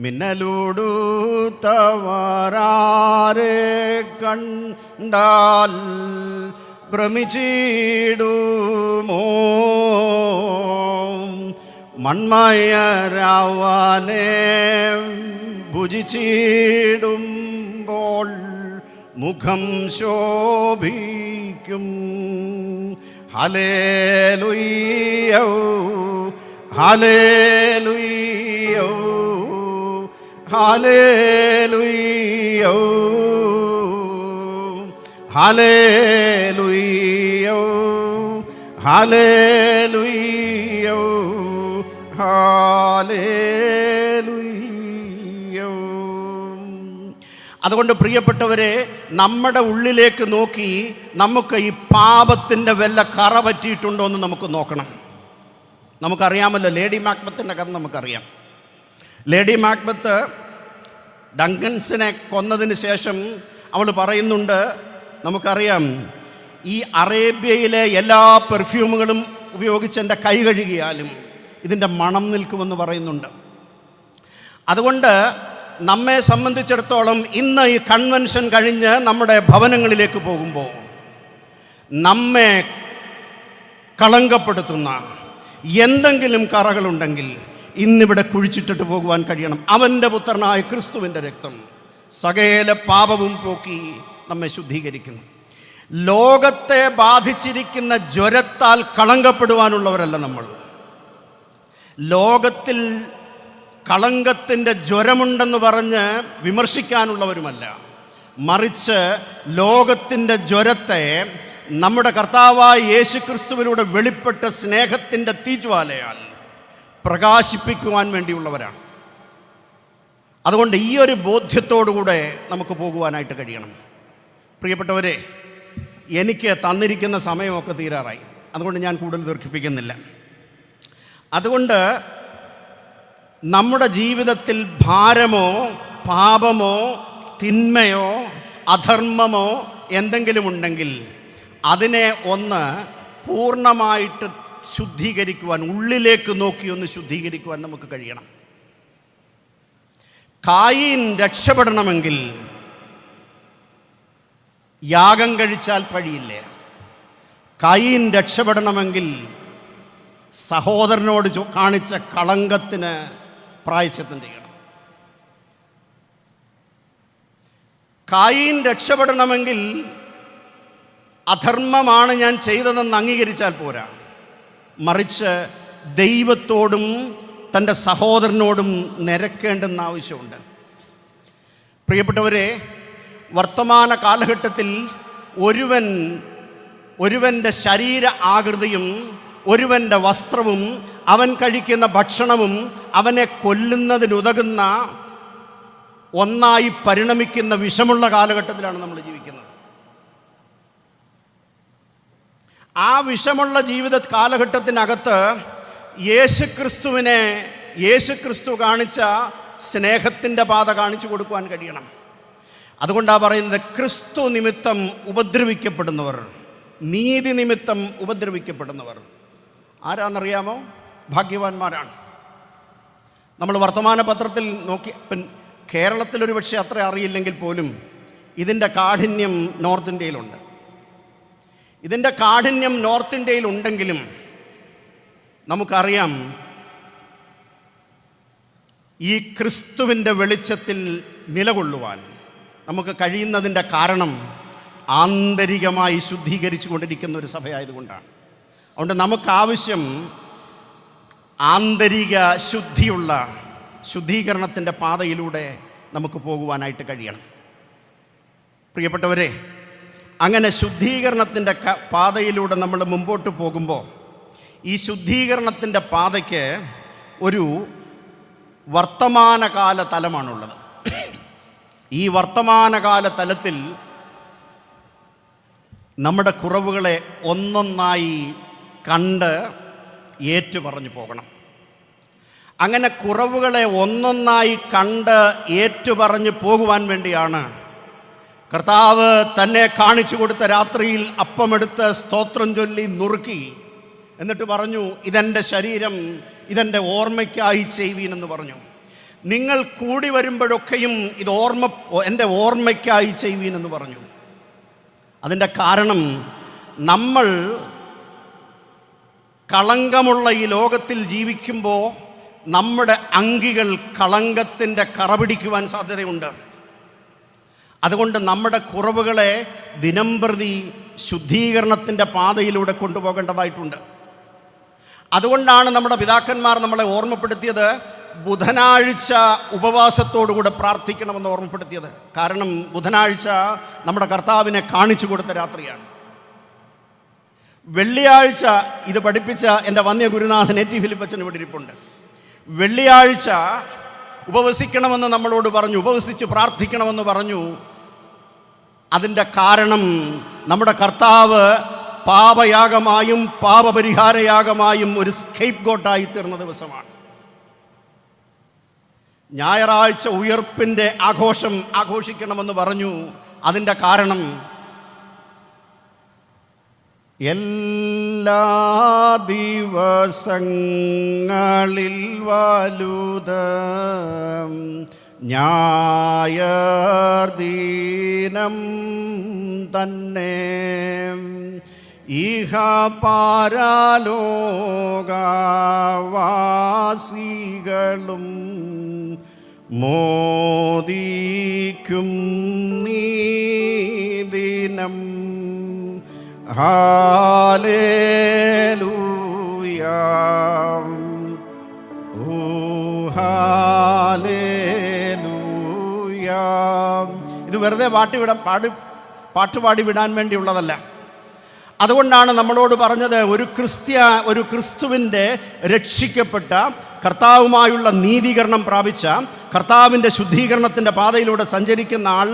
മിന്നലൂടുത്തവരാരെ കണ്ടാൽ ഭ്രമിച്ചിടുമോ, മൺമയരവനെ ഭുജിച്ചിടുമ്പോൾ മുഖം ശോഭിക്കും. Hallelujah hallelujah hallelujah hallelujah hallelujah hallelujah. അതുകൊണ്ട് പ്രിയപ്പെട്ടവരെ, നമ്മുടെ ഉള്ളിലേക്ക് നോക്കി നമുക്ക് ഈ പാപത്തിൻ്റെ വല്ല കറ പറ്റിയിട്ടുണ്ടോ എന്ന് നമുക്ക് നോക്കണം. നമുക്കറിയാമല്ലോ, ലേഡി മാക്ബത്തിൻ്റെ കഥ നമുക്കറിയാം. ലേഡി മാക്ബത്ത് ഡങ്കൻസിനെ കൊന്നതിന് ശേഷം അവൾ പറയുന്നുണ്ട്, നമുക്കറിയാം, ഈ അറേബ്യയിലെ എല്ലാ പെർഫ്യൂമുകളും ഉപയോഗിച്ച് എൻ്റെ കൈ കഴുകിയാലും ഇതിൻ്റെ മണം നിൽക്കുമെന്ന് പറയുന്നുണ്ട്. അതുകൊണ്ട് നമ്മെ സംബന്ധിച്ചിടത്തോളം ഇന്ന് ഈ കൺവെൻഷൻ കഴിഞ്ഞ് നമ്മുടെ ഭവനങ്ങളിലേക്ക് പോകുമ്പോൾ നമ്മെ കളങ്കപ്പെടുത്തുന്ന എന്തെങ്കിലും കറകളുണ്ടെങ്കിൽ ഇന്നിവിടെ കുഴിച്ചിട്ടിട്ട് പോകുവാൻ കഴിയണം. അവൻ്റെ പുത്രനായ ക്രിസ്തുവിൻ്റെ രക്തം സകല പാപവും പോക്കി നമ്മെ ശുദ്ധീകരിക്കുന്നു. ലോകത്തെ ബാധിച്ചിരിക്കുന്ന ജ്വരത്താൽ കളങ്കപ്പെടുവാനുള്ളവരല്ല നമ്മൾ. ലോകത്തിൽ കളങ്കത്തിൻ്റെ ജ്വരമുണ്ടെന്ന് പറഞ്ഞ് വിമർശിക്കാനുള്ളവരുമല്ല. മറിച്ച് ലോകത്തിൻ്റെ ജ്വരത്തെ നമ്മുടെ കർത്താവായ യേശുക്രിസ്തുവിലൂടെ വെളിപ്പെട്ട സ്നേഹത്തിൻ്റെ തീജ്വാലയാൽ പ്രകാശിപ്പിക്കുവാൻ വേണ്ടിയുള്ളവരാണ്. അതുകൊണ്ട് ഈ ഒരു ബോധ്യത്തോടുകൂടെ നമുക്ക് പോകുവാനായിട്ട് കഴിയണം. പ്രിയപ്പെട്ടവരെ, എനിക്ക് തന്നിരിക്കുന്ന സമയമൊക്കെ തീരാറായി. അതുകൊണ്ട് ഞാൻ കൂടുതൽ ദീർഘിപ്പിക്കുന്നില്ല. അതുകൊണ്ട് നമ്മുടെ ജീവിതത്തിൽ ഭാരമോ പാപമോ തിന്മയോ അധർമ്മമോ എന്തെങ്കിലും ഉണ്ടെങ്കിൽ അതിനെ ഒന്ന് പൂർണ്ണമായിട്ട് ശുദ്ധീകരിക്കുവാൻ, ഉള്ളിലേക്ക് നോക്കി ഒന്ന് ശുദ്ധീകരിക്കുവാൻ നമുക്ക് കഴിയണം. കായീൻ രക്ഷപ്പെടണമെങ്കിൽ യാഗം കഴിച്ചാൽ കഴിയില്ലേ? കായീൻ രക്ഷപ്പെടണമെങ്കിൽ സഹോദരനോട് കാണിച്ച കളങ്കത്തിന് പ്രായശ്ചിത്തം ചെയ്യണം. കായീൻ രക്ഷപ്പെടണമെങ്കിൽ അധർമ്മമാണ് ഞാൻ ചെയ്തതെന്ന് അംഗീകരിച്ചാൽ പോരാ, മറിച്ച് ദൈവത്തോടും തൻ്റെ സഹോദരനോടും നിരക്കേണ്ടെന്ന് ആവശ്യമുണ്ട്. പ്രിയപ്പെട്ടവരെ, വർത്തമാന കാലഘട്ടത്തിൽ ഒരുവൻ്റെ ശരീര ആകൃതിയും ഒരുവൻ്റെ വസ്ത്രവും അവൻ കഴിക്കുന്ന ഭക്ഷണവും അവനെ കൊല്ലുന്നതിനുതകുന്ന ഒന്നായി പരിണമിക്കുന്ന വിഷമുള്ള കാലഘട്ടത്തിലാണ് നമ്മൾ ജീവിക്കുന്നത്. ആ വിഷമുള്ള ജീവിത കാലഘട്ടത്തിനകത്ത് യേശുക്രിസ്തു കാണിച്ച സ്നേഹത്തിൻ്റെ പാത കാണിച്ചു കൊടുക്കുവാൻ കഴിയണം. അതുകൊണ്ടാണ് പറയുന്നത്, ക്രിസ്തു നിമിത്തം ഉപദ്രവിക്കപ്പെടുന്നവർ, നീതി നിമിത്തം ഉപദ്രവിക്കപ്പെടുന്നവർ ആരാണെന്നറിയാമോ? ഭാഗ്യവാന്മാരാണ്. നമ്മൾ വർത്തമാന പത്രത്തിൽ നോക്കി, കേരളത്തിലൊരു പക്ഷേ അത്ര അറിയില്ലെങ്കിൽ പോലും ഇതിൻ്റെ കാഠിന്യം നോർത്ത് ഇന്ത്യയിലുണ്ട്. ഇതിൻ്റെ കാഠിന്യം നോർത്ത് ഇന്ത്യയിലുണ്ടെങ്കിലും നമുക്കറിയാം, ഈ ക്രിസ്തുവിൻ്റെ വെളിച്ചത്തിൽ നിലകൊള്ളുവാൻ നമുക്ക് കഴിയുന്നതിൻ്റെ കാരണം ആന്തരികമായി ശുദ്ധീകരിച്ചു കൊണ്ടിരിക്കുന്ന ഒരു സഭയായതുകൊണ്ടാണ്. അതുകൊണ്ട് നമുക്കാവശ്യം ആന്തരിക ശുദ്ധിയുള്ള ശുദ്ധീകരണത്തിൻ്റെ പാതയിലൂടെ നമുക്ക് പോകുവാനായിട്ട് കഴിയണം. പ്രിയപ്പെട്ടവരെ, അങ്ങനെ ശുദ്ധീകരണത്തിൻ്റെ പാതയിലൂടെ നമ്മൾ മുമ്പോട്ട് പോകുമ്പോൾ ഈ ശുദ്ധീകരണത്തിൻ്റെ പാതയ്ക്ക് ഒരു വർത്തമാനകാല തലമാണുള്ളത്. ഈ വർത്തമാനകാല തലത്തിൽ നമ്മുടെ കുറവുകളെ ഒന്നൊന്നായി കണ്ട് ഏറ്റുപറഞ്ഞു പോകണം. അങ്ങനെ കുറവുകളെ ഒന്നൊന്നായി കണ്ട് ഏറ്റുപറഞ്ഞു പോകുവാൻ വേണ്ടിയാണ് കർത്താവ് തന്നെ കാണിച്ചു കൊടുത്ത രാത്രിയിൽ അപ്പമെടുത്ത് സ്തോത്രം ചൊല്ലി നുറുക്കി, എന്നിട്ട് പറഞ്ഞു, ഇതെൻ്റെ ശരീരം, ഇതെൻ്റെ ഓർമ്മയ്ക്കായി ചെയ്യുവീനെന്ന് പറഞ്ഞു. നിങ്ങൾ കൂടി വരുമ്പോഴൊക്കെയും ഇത് എൻ്റെ ഓർമ്മയ്ക്കായി ചെയ്യുവീനെന്ന് പറഞ്ഞു. അതിൻ്റെ കാരണം, നമ്മൾ കളങ്കമുള്ള ഈ ലോകത്തിൽ ജീവിക്കുമ്പോൾ നമ്മുടെ അങ്കികൾ കളങ്കത്തിൻ്റെ കറ പിടിക്കുവാൻ സാധ്യതയുണ്ട്. അതുകൊണ്ട് നമ്മുടെ കുറവുകളെ ദിനംപ്രതി ശുദ്ധീകരണത്തിൻ്റെ പാതയിലൂടെ കൊണ്ടുപോകേണ്ടതായിട്ടുണ്ട്. അതുകൊണ്ടാണ് നമ്മുടെ പിതാക്കന്മാർ നമ്മളെ ഓർമ്മപ്പെടുത്തിയത് ബുധനാഴ്ച ഉപവാസത്തോടുകൂടെ പ്രാർത്ഥിക്കണമെന്ന് ഓർമ്മപ്പെടുത്തിയത്. കാരണം ബുധനാഴ്ച നമ്മുടെ കർത്താവിനെ കാണിച്ചു കൊടുത്ത രാത്രിയാണ്. വെള്ളിയാഴ്ച ഇത് പഠിപ്പിച്ച എൻ്റെ വന്യ ഗുരുനാഥൻ എ ടി ഫിലിപ്പച്ചൻ ഇവിടെ ഇരിപ്പുണ്ട്. വെള്ളിയാഴ്ച ഉപവസിക്കണമെന്ന് നമ്മളോട് പറഞ്ഞു, ഉപവസിച്ച് പ്രാർത്ഥിക്കണമെന്ന് പറഞ്ഞു. അതിൻ്റെ കാരണം നമ്മുടെ കർത്താവ് പാപയാഗമായും പാപപരിഹാരയാഗമായും ഒരു സ്കേപ്പ് ഗോട്ടായി തീർന്ന ദിവസമാണ്. ഞായറാഴ്ച ഉയർപ്പിൻ്റെ ആഘോഷം ആഘോഷിക്കണമെന്ന് പറഞ്ഞു. അതിൻ്റെ കാരണം എല്ലാ ദിവസങ്ങളിൽ വലുത് ഞായർ ദിനം തന്നെ, ഇഹ പാരലോകവാസികളും മോദിക്കും നീ ദിനം. ഹല്ലേലൂയ, ഓ ഹല്ലേലൂയ. ഇത് വെറുതെ പാട്ടുപാടി വിടാൻ വേണ്ടിയുള്ളതല്ല. അതുകൊണ്ടാണ് നമ്മളോട് പറഞ്ഞത്, ഒരു ക്രിസ്തുവിൻ്റെ രക്ഷിക്കപ്പെട്ട കർത്താവുമായുള്ള നീതീകരണം പ്രാപിച്ച കർത്താവിൻ്റെ ശുദ്ധീകരണത്തിൻ്റെ പാതയിലൂടെ സഞ്ചരിക്കുന്ന ആൾ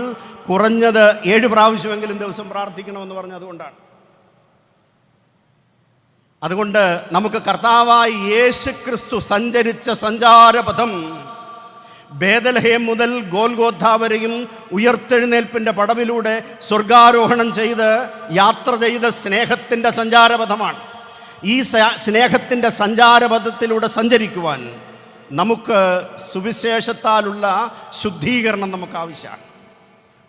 കുറഞ്ഞത് 7 പ്രാവശ്യമെങ്കിലും ദിവസം പ്രാർത്ഥിക്കണമെന്ന് പറഞ്ഞത് അതുകൊണ്ടാണ്. അതുകൊണ്ട് നമുക്ക് കർത്താവായി യേശു ക്രിസ്തു സഞ്ചരിച്ച സഞ്ചാരപഥം ബേദലഹേം മുതൽ ഗോൽഗോഥ വരെയും ഉയർത്തെഴുന്നേൽപ്പിൻ്റെ പടവിലൂടെ സ്വർഗാരോഹണം ചെയ്ത് യാത്ര ചെയ്ത സ്നേഹത്തിൻ്റെ സഞ്ചാരപഥമാണ്. ഈ സ്നേഹത്തിൻ്റെ സഞ്ചാരപഥത്തിലൂടെ സഞ്ചരിക്കുവാൻ നമുക്ക് സുവിശേഷത്താലുള്ള ശുദ്ധീകരണം നമുക്ക് ആവശ്യമാണ്.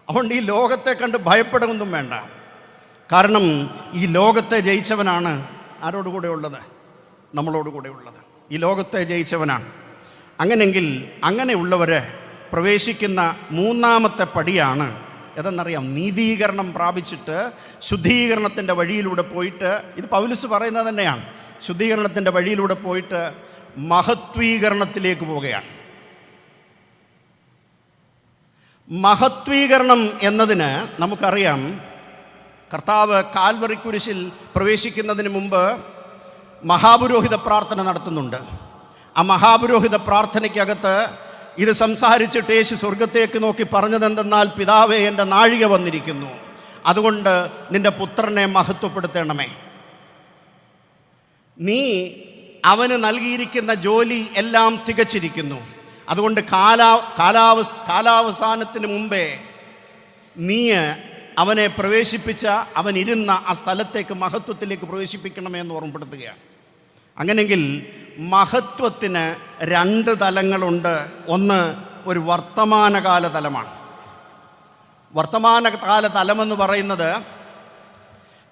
അതുകൊണ്ട് ഈ ലോകത്തെ കണ്ട് ഭയപ്പെടുമൊന്നും വേണ്ട. കാരണം ഈ ലോകത്തെ ജയിച്ചവനാണ് ആരോടുകൂടെ ഉള്ളത്? നമ്മളോടുകൂടെ ഉള്ളത്. ഈ ലോകത്തെ ജയിച്ചവനാണ്. അങ്ങനെയെങ്കിൽ അങ്ങനെയുള്ളവർ പ്രവേശിക്കുന്ന മൂന്നാമത്തെ പടിയാണ് ഏതെന്നറിയാം? നീതീകരണം പ്രാപിച്ചിട്ട് ശുദ്ധീകരണത്തിൻ്റെ വഴിയിലൂടെ പോയിട്ട്, ഇത് പൗലോസ് പറയുന്നത് തന്നെയാണ്, ശുദ്ധീകരണത്തിൻ്റെ വഴിയിലൂടെ പോയിട്ട് മഹത്വീകരണത്തിലേക്ക് പോവുകയാണ്. മഹത്വീകരണം എന്നതിന് നമുക്കറിയാം, കർത്താവ് കാൽവറി കുരിശിൽ പ്രവേശിക്കുന്നതിന് മുമ്പ് മഹാപുരോഹിത പ്രാർത്ഥന നടത്തുന്നുണ്ട്. ആ മഹാപുരോഹിത പ്രാർത്ഥനയ്ക്കകത്ത് ഇത് സംസാരിച്ചിട്ട് യേശു സ്വർഗത്തേക്ക് നോക്കി പറഞ്ഞതെന്തെന്നാൽ, പിതാവേ, എൻ്റെ നാഴിക വന്നിരിക്കുന്നു, അതുകൊണ്ട് നിൻ്റെ പുത്രനെ മഹത്വപ്പെടുത്തണമേ. നീ അവന് നൽകിയിരിക്കുന്ന ജോലി എല്ലാം തികച്ചിരിക്കുന്നു, അതുകൊണ്ട് കാലാവസാനത്തിന് മുമ്പേ നീ അവനെ പ്രവേശിപ്പിച്ച, അവൻ ഇരുന്ന ആ സ്ഥലത്തേക്ക്, മഹത്വത്തിലേക്ക് പ്രവേശിപ്പിക്കണമേ എന്ന് ഓർമ്മപ്പെടുത്തുകയാണ്. അങ്ങനെയെങ്കിൽ മഹത്വത്തിന് 2 തലങ്ങളുണ്ട്. ഒന്ന് ഒരു വർത്തമാനകാല തലമാണ്. വർത്തമാനകാല തലമെന്ന് പറയുന്നത്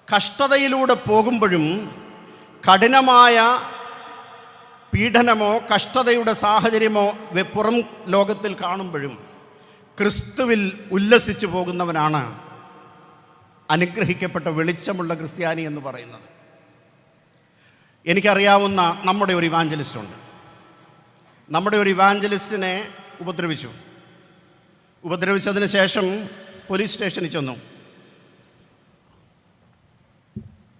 കഷ്ടതയിലൂടെ പോകുമ്പോഴും കഠിനമായ പീഡനമോ കഷ്ടതയുടെ സാഹചര്യമോ പുറം ലോകത്തിൽ കാണുമ്പോഴും ക്രിസ്തുവിൽ ഉല്ലസിച്ചു പോകുന്നവനാണ് അനുഗ്രഹിക്കപ്പെട്ട വെളിച്ചമുള്ള ക്രിസ്ത്യാനി എന്ന് പറയുന്നത്. എനിക്കറിയാവുന്ന നമ്മുടെ ഒരു ഇവാഞ്ചലിസ്റ്റ് ഉണ്ട്. നമ്മുടെ ഒരു ഇവാഞ്ചലിസ്റ്റിനെ ഉപദ്രവിച്ചു. ഉപദ്രവിച്ചതിന് ശേഷം പോലീസ് സ്റ്റേഷനിൽ ചെന്നു.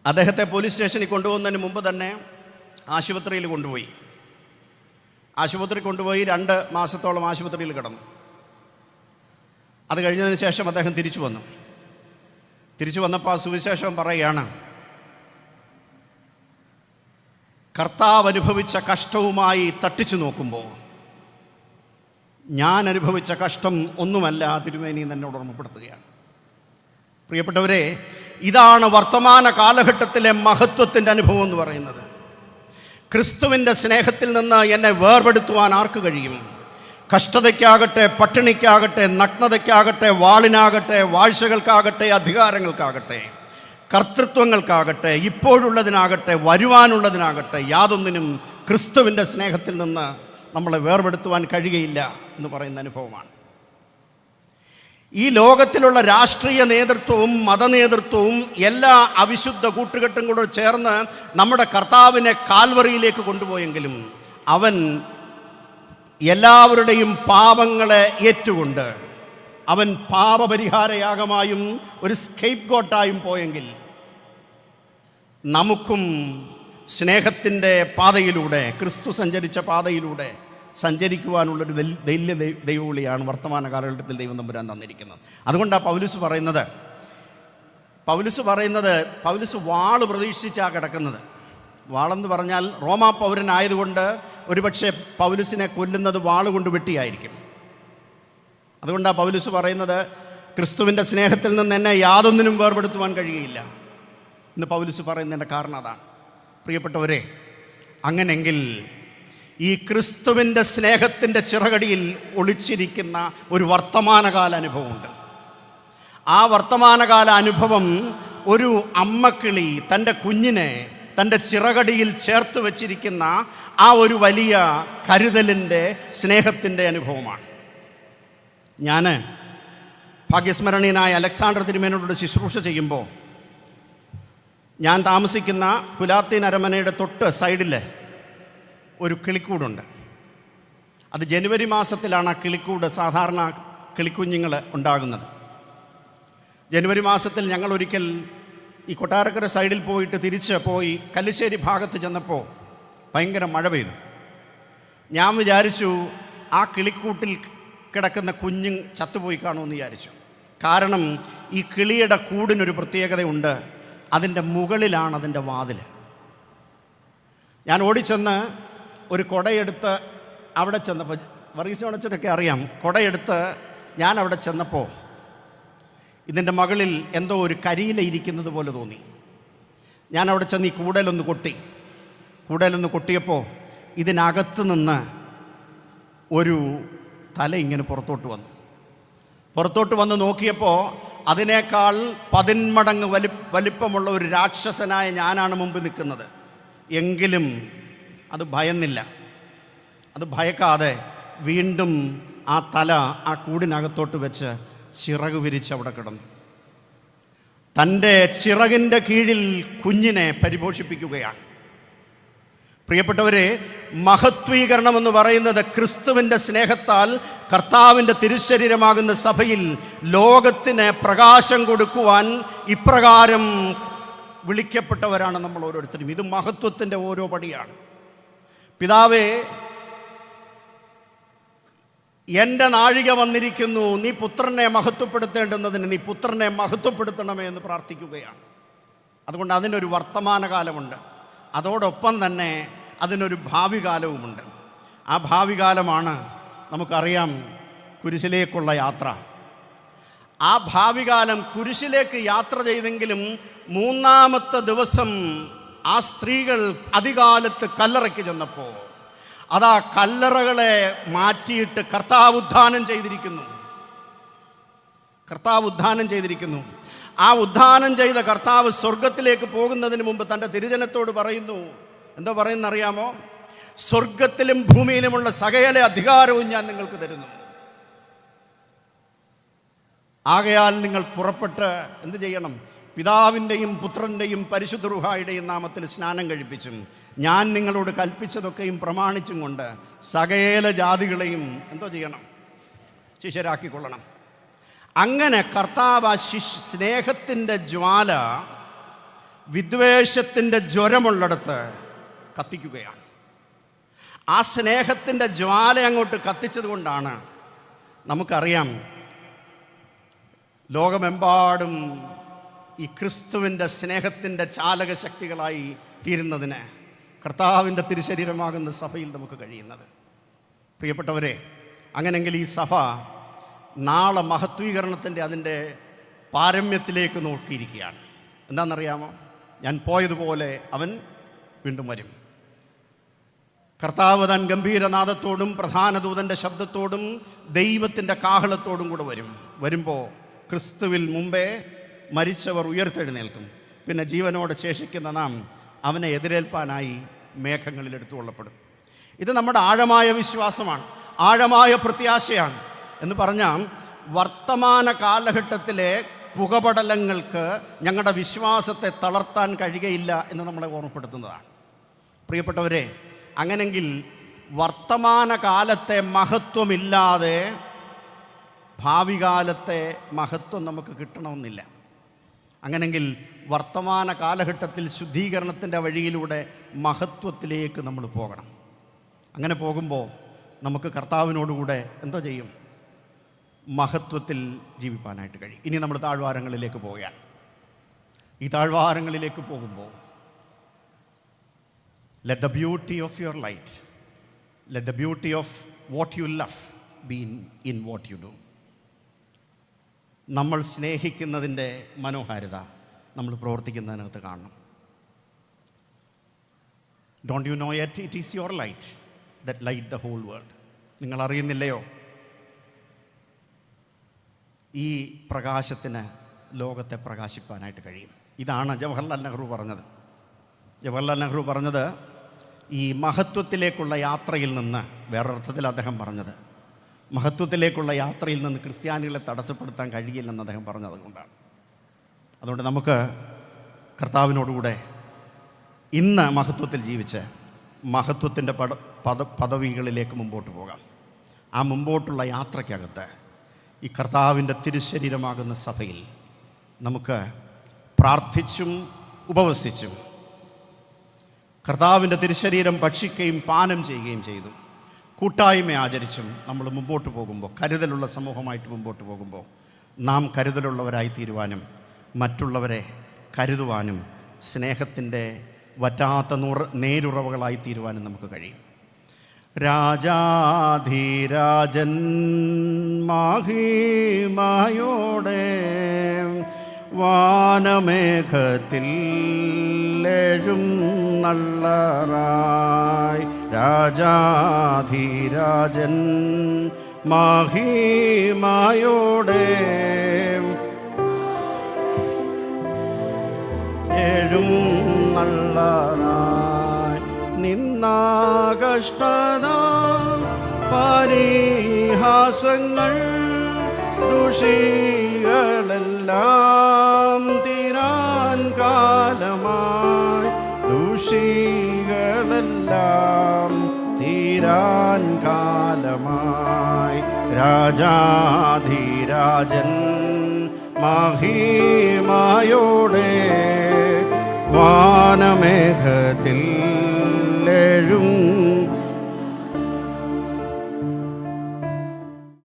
അദ്ദേഹത്തെ പോലീസ് സ്റ്റേഷനിൽ കൊണ്ടുപോകുന്നതിന് മുമ്പ് തന്നെ ആശുപത്രിയിൽ കൊണ്ടുപോയി. ആശുപത്രി കൊണ്ടുപോയി 2 മാസത്തോളം ആശുപത്രിയിൽ കിടന്നു. അത് കഴിഞ്ഞതിന് ശേഷം അദ്ദേഹം തിരിച്ചു വന്നു. തിരിച്ചു വന്നപ്പോൾ ആ സുവിശേഷം പറയുകയാണ്, കർത്താവ് അനുഭവിച്ച കഷ്ടവുമായി തട്ടിച്ചു നോക്കുമ്പോൾ ഞാൻ അനുഭവിച്ച കഷ്ടം ഒന്നുമല്ല തിരുമേനി എന്നോട് ഓർമ്മപ്പെടുത്തുകയാണ്. പ്രിയപ്പെട്ടവരെ, ഇതാണ് വർത്തമാന കാലഘട്ടത്തിലെ മഹത്വത്തിൻ്റെ അനുഭവം എന്ന് പറയുന്നത്. ക്രിസ്തുവിൻ്റെ സ്നേഹത്തിൽ നിന്ന് എന്നെ വേർപെടുത്തുവാൻ ആർക്ക് കഴിയും? കഷ്ടതയ്ക്കാകട്ടെ, പട്ടിണിക്കാകട്ടെ, നഗ്നതയ്ക്കാകട്ടെ, വാളിനാകട്ടെ, വാഴ്ചകൾക്കാകട്ടെ, അധികാരങ്ങൾക്കാകട്ടെ, കർത്തൃത്വങ്ങൾക്കാകട്ടെ, ഇപ്പോഴുള്ളതിനാകട്ടെ, വരുവാനുള്ളതിനാകട്ടെ, യാതൊന്നിനും ക്രിസ്തുവിൻ്റെ സ്നേഹത്തിൽ നിന്ന് നമ്മളെ വേർപെടുത്തുവാൻ കഴിയുകയില്ല എന്ന് പറയുന്ന അനുഭവമാണ്. ഈ ലോകത്തിലുള്ള രാഷ്ട്രീയ നേതൃത്വവും മതനേതൃത്വവും എല്ലാ അവിശുദ്ധ കൂട്ടുകെട്ടും കൂടെ ചേർന്ന് നമ്മുടെ കർത്താവിനെ കാൽവറിയിലേക്ക് കൊണ്ടുപോയെങ്കിലും അവൻ എല്ലാവരുടെയും പാപങ്ങളെ ഏറ്റുകൊണ്ട് അവൻ പാപപരിഹാരയാഗമായും ഒരു സ്കേപ്പ് ഗോട്ടായും പോയെങ്കിൽ നമുക്കും സ്നേഹത്തിൻ്റെ പാതയിലൂടെ, ക്രിസ്തു സഞ്ചരിച്ച പാതയിലൂടെ സഞ്ചരിക്കുവാനുള്ളൊരു വലിയ ദൈവവിളിയാണ് വർത്തമാന കാലഘട്ടത്തിൽ ദൈവം തമ്പുരാൻ തന്നിരിക്കുന്നത്. അതുകൊണ്ടാണ് പൗലുസ് വാള് പ്രതീക്ഷിച്ചാണ് കിടക്കുന്നത്. വാളെന്ന് പറഞ്ഞാൽ റോമാ പൗരനായതുകൊണ്ട് ഒരുപക്ഷെ പൗലുസിനെ കൊല്ലുന്നത് വാളുകൊണ്ട് വെട്ടിയായിരിക്കും. അതുകൊണ്ടാണ് പൗലുസ് പറയുന്നത്, ക്രിസ്തുവിൻ്റെ സ്നേഹത്തിൽ നിന്ന് എന്നെ യാതൊന്നിനും വേർപെടുത്തുവാൻ കഴിയുകയില്ല എന്ന് പൗലുസ് പറയുന്നതിൻ്റെ കാരണം അതാണ്. പ്രിയപ്പെട്ടവരെ, അങ്ങനെങ്കിൽ ഈ ക്രിസ്തുവിൻ്റെ സ്നേഹത്തിൻ്റെ ചിറകടിയിൽ ഒളിച്ചിരിക്കുന്ന ഒരു വർത്തമാനകാല അനുഭവമുണ്ട്. ആ വർത്തമാനകാല അനുഭവം ഒരു അമ്മക്കിളി തൻ്റെ കുഞ്ഞിനെ തൻ്റെ ചിറകടിയിൽ ചേർത്ത് വച്ചിരിക്കുന്ന ആ ഒരു വലിയ കരുതലിൻ്റെ, സ്നേഹത്തിൻ്റെ അനുഭവമാണ്. ഞാൻ ഭാഗ്യസ്മരണീയനായ അലക്സാണ്ടർ തിരുമേനോട് ശുശ്രൂഷ ചെയ്യുമ്പോൾ ഞാൻ താമസിക്കുന്ന പുലാത്തീൻ അരമനയുടെ തൊട്ട് സൈഡിൽ ഒരു കിളിക്കൂടുണ്ട്. അത് ജനുവരി മാസത്തിലാണ് ആ കിളിക്കൂട്, സാധാരണ കിളിക്കുഞ്ഞുങ്ങൾ ഉണ്ടാകുന്നത്. ജനുവരി മാസത്തിൽ ഞങ്ങൾ ഒരിക്കൽ ഈ കൊട്ടാരക്കര സൈഡിൽ പോയിട്ട് തിരിച്ച് പോയി കല്ലിശ്ശേരി ഭാഗത്ത് ചെന്നപ്പോൾ ഭയങ്കര മഴ പെയ്തു. ഞാൻ വിചാരിച്ചു ആ കിളിക്കൂട്ടിൽ കിടക്കുന്ന കുഞ്ഞ് ചത്തുപോയി കാണുമെന്ന് വിചാരിച്ചു. കാരണം ഈ കിളിയുടെ കൂടിനൊരു പ്രത്യേകതയുണ്ട്, അതിൻ്റെ മുകളിലാണ് അതിൻ്റെ വാതിൽ. ഞാൻ ഓടിച്ചെന്ന് ഒരു കുടയെടുത്ത് അവിടെ ചെന്നപ്പോൾ, വർഗീസ് ഓണച്ചനൊക്കെ അറിയാം, കുടയെടുത്ത് ഞാൻ അവിടെ ചെന്നപ്പോൾ ഇതിൻ്റെ മകളിൽ എന്തോ ഒരു കരിയില ഇരിക്കുന്നത് പോലെ തോന്നി. ഞാൻ അവിടെ ചെന്ന് ഈ കൂടലൊന്ന് കൊട്ടിയപ്പോൾ ഇതിനകത്ത് നിന്ന് ഒരു തല ഇങ്ങനെ പുറത്തോട്ട് വന്ന് നോക്കിയപ്പോൾ അതിനേക്കാൾ 10 മടങ്ങ് വലിപ്പമുള്ള ഒരു രാക്ഷസനായ ഞാനാണ് മുമ്പ് നിൽക്കുന്നത്. എങ്കിലും അത് ഭയന്നില്ല. അത് ഭയക്കാതെ വീണ്ടും ആ തല ആ കൂടിനകത്തോട്ട് വെച്ച് ചിറക് വിരിച്ച് അവിടെ കിടന്നു. തൻ്റെ ചിറകിൻ്റെ കീഴിൽ കുഞ്ഞിനെ പരിപോഷിപ്പിക്കുകയാണ്. പ്രിയപ്പെട്ടവരെ, മഹത്വീകരണം എന്ന് പറയുന്നത് ക്രിസ്തുവിൻ്റെ സ്നേഹത്താൽ കർത്താവിൻ്റെ തിരുശരീരമാകുന്ന സഭയിൽ ലോകത്തിന് പ്രകാശം കൊടുക്കുവാൻ ഇപ്രകാരം വിളിക്കപ്പെട്ടവരാണ് നമ്മൾ ഓരോരുത്തരും. ഇത് മഹത്വത്തിൻ്റെ ഓരോ പടിയാണ്. പിതാവേ, എൻ്റെ നാഴിക വന്നിരിക്കുന്നു, നീ പുത്രനെ മഹത്വപ്പെടുത്തേണ്ടുന്നതിന് നീ പുത്രനെ മഹത്വപ്പെടുത്തണമേ എന്ന് പ്രാർത്ഥിക്കുകയാണ്. അതുകൊണ്ട് അതിനൊരു വർത്തമാനകാലമുണ്ട്, അതോടൊപ്പം തന്നെ അതിനൊരു ഭാവി കാലവുമുണ്ട്. ആ ഭാവി കാലമാണ് നമുക്കറിയാം കുരിശിലേക്കുള്ള യാത്ര. ആ ഭാവി കാലം കുരിശിലേക്ക് യാത്ര ചെയ്തെങ്കിലും 3-ാമത്തെ ദിവസം ആ സ്ത്രീകൾ അതികാലത്ത് കല്ലറയ്ക്ക് ചെന്നപ്പോൾ അതാ കല്ലറകളെ മാറ്റിയിട്ട് കർത്താവ് ഉദ്ധാനം ചെയ്തിരിക്കുന്നു. ആ ഉദ്ധാനം ചെയ്ത കർത്താവ് സ്വർഗത്തിലേക്ക് പോകുന്നതിന് മുമ്പ് തൻ്റെ തിരുജനത്തോട് പറയുന്നു, എന്താ പറയുന്നറിയാമോ? സ്വർഗത്തിലും ഭൂമിയിലുമുള്ള സകല അധികാരവും ഞാൻ നിങ്ങൾക്ക് തരുന്നു. ആകയാൽ നിങ്ങൾ പുറപ്പെട്ട് എന്ത് ചെയ്യണം? പിതാവിൻ്റെയും പുത്രൻ്റെയും പരിശുദ്ധ റൂഹായുടെയും നാമത്തിൽ സ്നാനം കഴിപ്പിച്ചും ഞാൻ നിങ്ങളോട് കൽപ്പിച്ചതൊക്കെയും പ്രമാണിച്ചും കൊണ്ട് സകല ജാതികളെയും എന്തോ ചെയ്യണം? ശിഷ്യരാക്കിക്കൊള്ളണം. അങ്ങനെ കർത്താവ് ആ സ്നേഹത്തിൻ്റെ ജ്വാല വിദ്വേഷത്തിൻ്റെ ജ്വരമുള്ളിടത്ത് കത്തിക്കുകയാണ്. ആ സ്നേഹത്തിൻ്റെ ജ്വാല അങ്ങോട്ട് കത്തിച്ചത് കൊണ്ടാണ് നമുക്കറിയാം ലോകമെമ്പാടും ഈ ക്രിസ്തുവിൻ്റെ സ്നേഹത്തിൻ്റെ ചാലകശക്തികളായി തീരുന്നതിന് കർത്താവിൻ്റെ തിരുശരീരമാകുന്ന സഭയിൽ നമുക്ക് കഴിയുന്നത്. പ്രിയപ്പെട്ടവരെ, അങ്ങനെങ്കിൽ ഈ സഭ നാളെ മഹത്വീകരണത്തിൻ്റെ അതിൻ്റെ പാരമ്യത്തിലേക്ക് നോക്കിയിരിക്കുകയാണ്. എന്താണെന്നറിയാമോ? ഞാൻ പോയതുപോലെ അവൻ വീണ്ടും വരും. കർത്താവ് താൻ ഗംഭീരനാദത്തോടും പ്രധാന ദൂതൻ്റെ ശബ്ദത്തോടും ദൈവത്തിൻ്റെ കാഹളത്തോടും കൂടെ വരുമ്പോൾ ക്രിസ്തുവിൽ മുമ്പേ മരിച്ചവർ ഉയർത്തെഴുന്നേൽക്കും. പിന്നെ ജീവനോടെ ശേഷിക്കുന്ന നാം അവനെ എതിരേൽപ്പാനായി മേഘങ്ങളിൽ എടുത്തുകൊള്ളപ്പെടും. ഇത് നമ്മുടെ ആഴമായ വിശ്വാസമാണ്, ആഴമായ പ്രത്യാശയാണ്. എന്ന് പറഞ്ഞാൽ വർത്തമാന കാലഘട്ടത്തിലെ പുകപടലങ്ങൾക്ക് ഞങ്ങളുടെ വിശ്വാസത്തെ തളർത്താൻ കഴിയുകയില്ല എന്ന് നമ്മളെ ഓർമ്മപ്പെടുത്തുന്നതാണ്. പ്രിയപ്പെട്ടവരെ, അങ്ങനെങ്കിൽ വർത്തമാന കാലത്തെ മഹത്വമില്ലാതെ ഭാവി കാലത്തെ മഹത്വം നമുക്ക് കിട്ടണമെന്നില്ല. അങ്ങനെങ്കിൽ വർത്തമാന കാലഘട്ടത്തിൽ ശുദ്ധീകരണത്തിൻ്റെ വഴിയിലൂടെ മഹത്വത്തിലേക്ക് നമ്മൾ പോകണം. അങ്ങനെ പോകുമ്പോൾ നമുക്ക് കർത്താവിനോടുകൂടെ എന്തോ ചെയ്യും? മഹത്വത്തിൽ ജീവിപ്പാനായിട്ട് കഴിയും. ഇനി നമ്മൾ താഴ്വാരങ്ങളിലേക്ക് പോവുകയാണ്. ഈ താഴ്വാരങ്ങളിലേക്ക് പോകുമ്പോൾ let the beauty of your light, let the beauty of what you love be in what you do. നമ്മൾ സ്നേഹിക്കുന്നതിൻ്റെ മനോഹാരിത നമ്മൾ പ്രവർത്തിക്കുന്നതിനകത്ത് കാണണം. Don't you know yet it is your light that light the whole world? നിങ്ങൾ അറിയുന്നില്ലയോ ഈ പ്രകാശത്തിന് ലോകത്തെ പ്രകാശിപ്പാനായിട്ട് കഴിയും? ഇതാണ് ജവഹർലാൽ നെഹ്റു പറഞ്ഞത്. ജവഹർലാൽ നെഹ്റു പറഞ്ഞത് ഈ മഹത്വത്തിലേക്കുള്ള യാത്രയിൽ നിന്ന്, വേറൊരർത്ഥത്തിൽ അദ്ദേഹം പറഞ്ഞത് മഹത്വത്തിലേക്കുള്ള യാത്രയിൽ നിന്ന് ക്രിസ്ത്യാനികളെ തടസ്സപ്പെടുത്താൻ കഴിയില്ലെന്ന് അദ്ദേഹം പറഞ്ഞത് കൊണ്ടാണ്. അതുകൊണ്ട് നമുക്ക് കർത്താവിനോടുകൂടെ ഇന്ന് മഹത്വത്തിൽ ജീവിച്ച് മഹത്വത്തിൻ്റെ പദവികളിലേക്ക് മുമ്പോട്ട് പോകാം. ആ മുമ്പോട്ടുള്ള യാത്രയ്ക്കകത്ത് ഈ കർത്താവിൻ്റെ തിരുശരീരമാകുന്ന സഭയിൽ നമുക്ക് പ്രാർത്ഥിച്ചും ഉപവസിച്ചും കർത്താവിൻ്റെ തിരുശരീരം ഭക്ഷിക്കുകയും പാനം ചെയ്യുകയും ചെയ്തു കൂട്ടായ്മ ആചരിച്ചും നമ്മൾ മുമ്പോട്ട് പോകുമ്പോൾ, കരുതലുള്ള സമൂഹമായിട്ട് മുമ്പോട്ട് പോകുമ്പോൾ നാം കരുതലുള്ളവരായി തീരുവാനും മറ്റുള്ളവരെ കരുതുവാനും സ്നേഹത്തിൻ്റെ വറ്റാത്ത നേരുറവകളായി തീരുവാനും നമുക്ക് കഴിയും. രാജാധിരാജൻ മഹിമയോടെ വാനമേഘത്തിൽ എഴുന്നള്ളറായി, രാജാധിരാജൻ മഹിമയോടെ എഴുന്നള്ളറായി, നിന്നാ കഷ്ടത പരിഹാസങ്ങൾ ദുഷികളെല്ലാം തീരാൻ കാലമായി, ദുഷികളെല്ലാം തീരാൻ കാലമായി, രാജാധിരാജൻ മഹിമയോടെ വാനമേഘത്തിൽ എഴും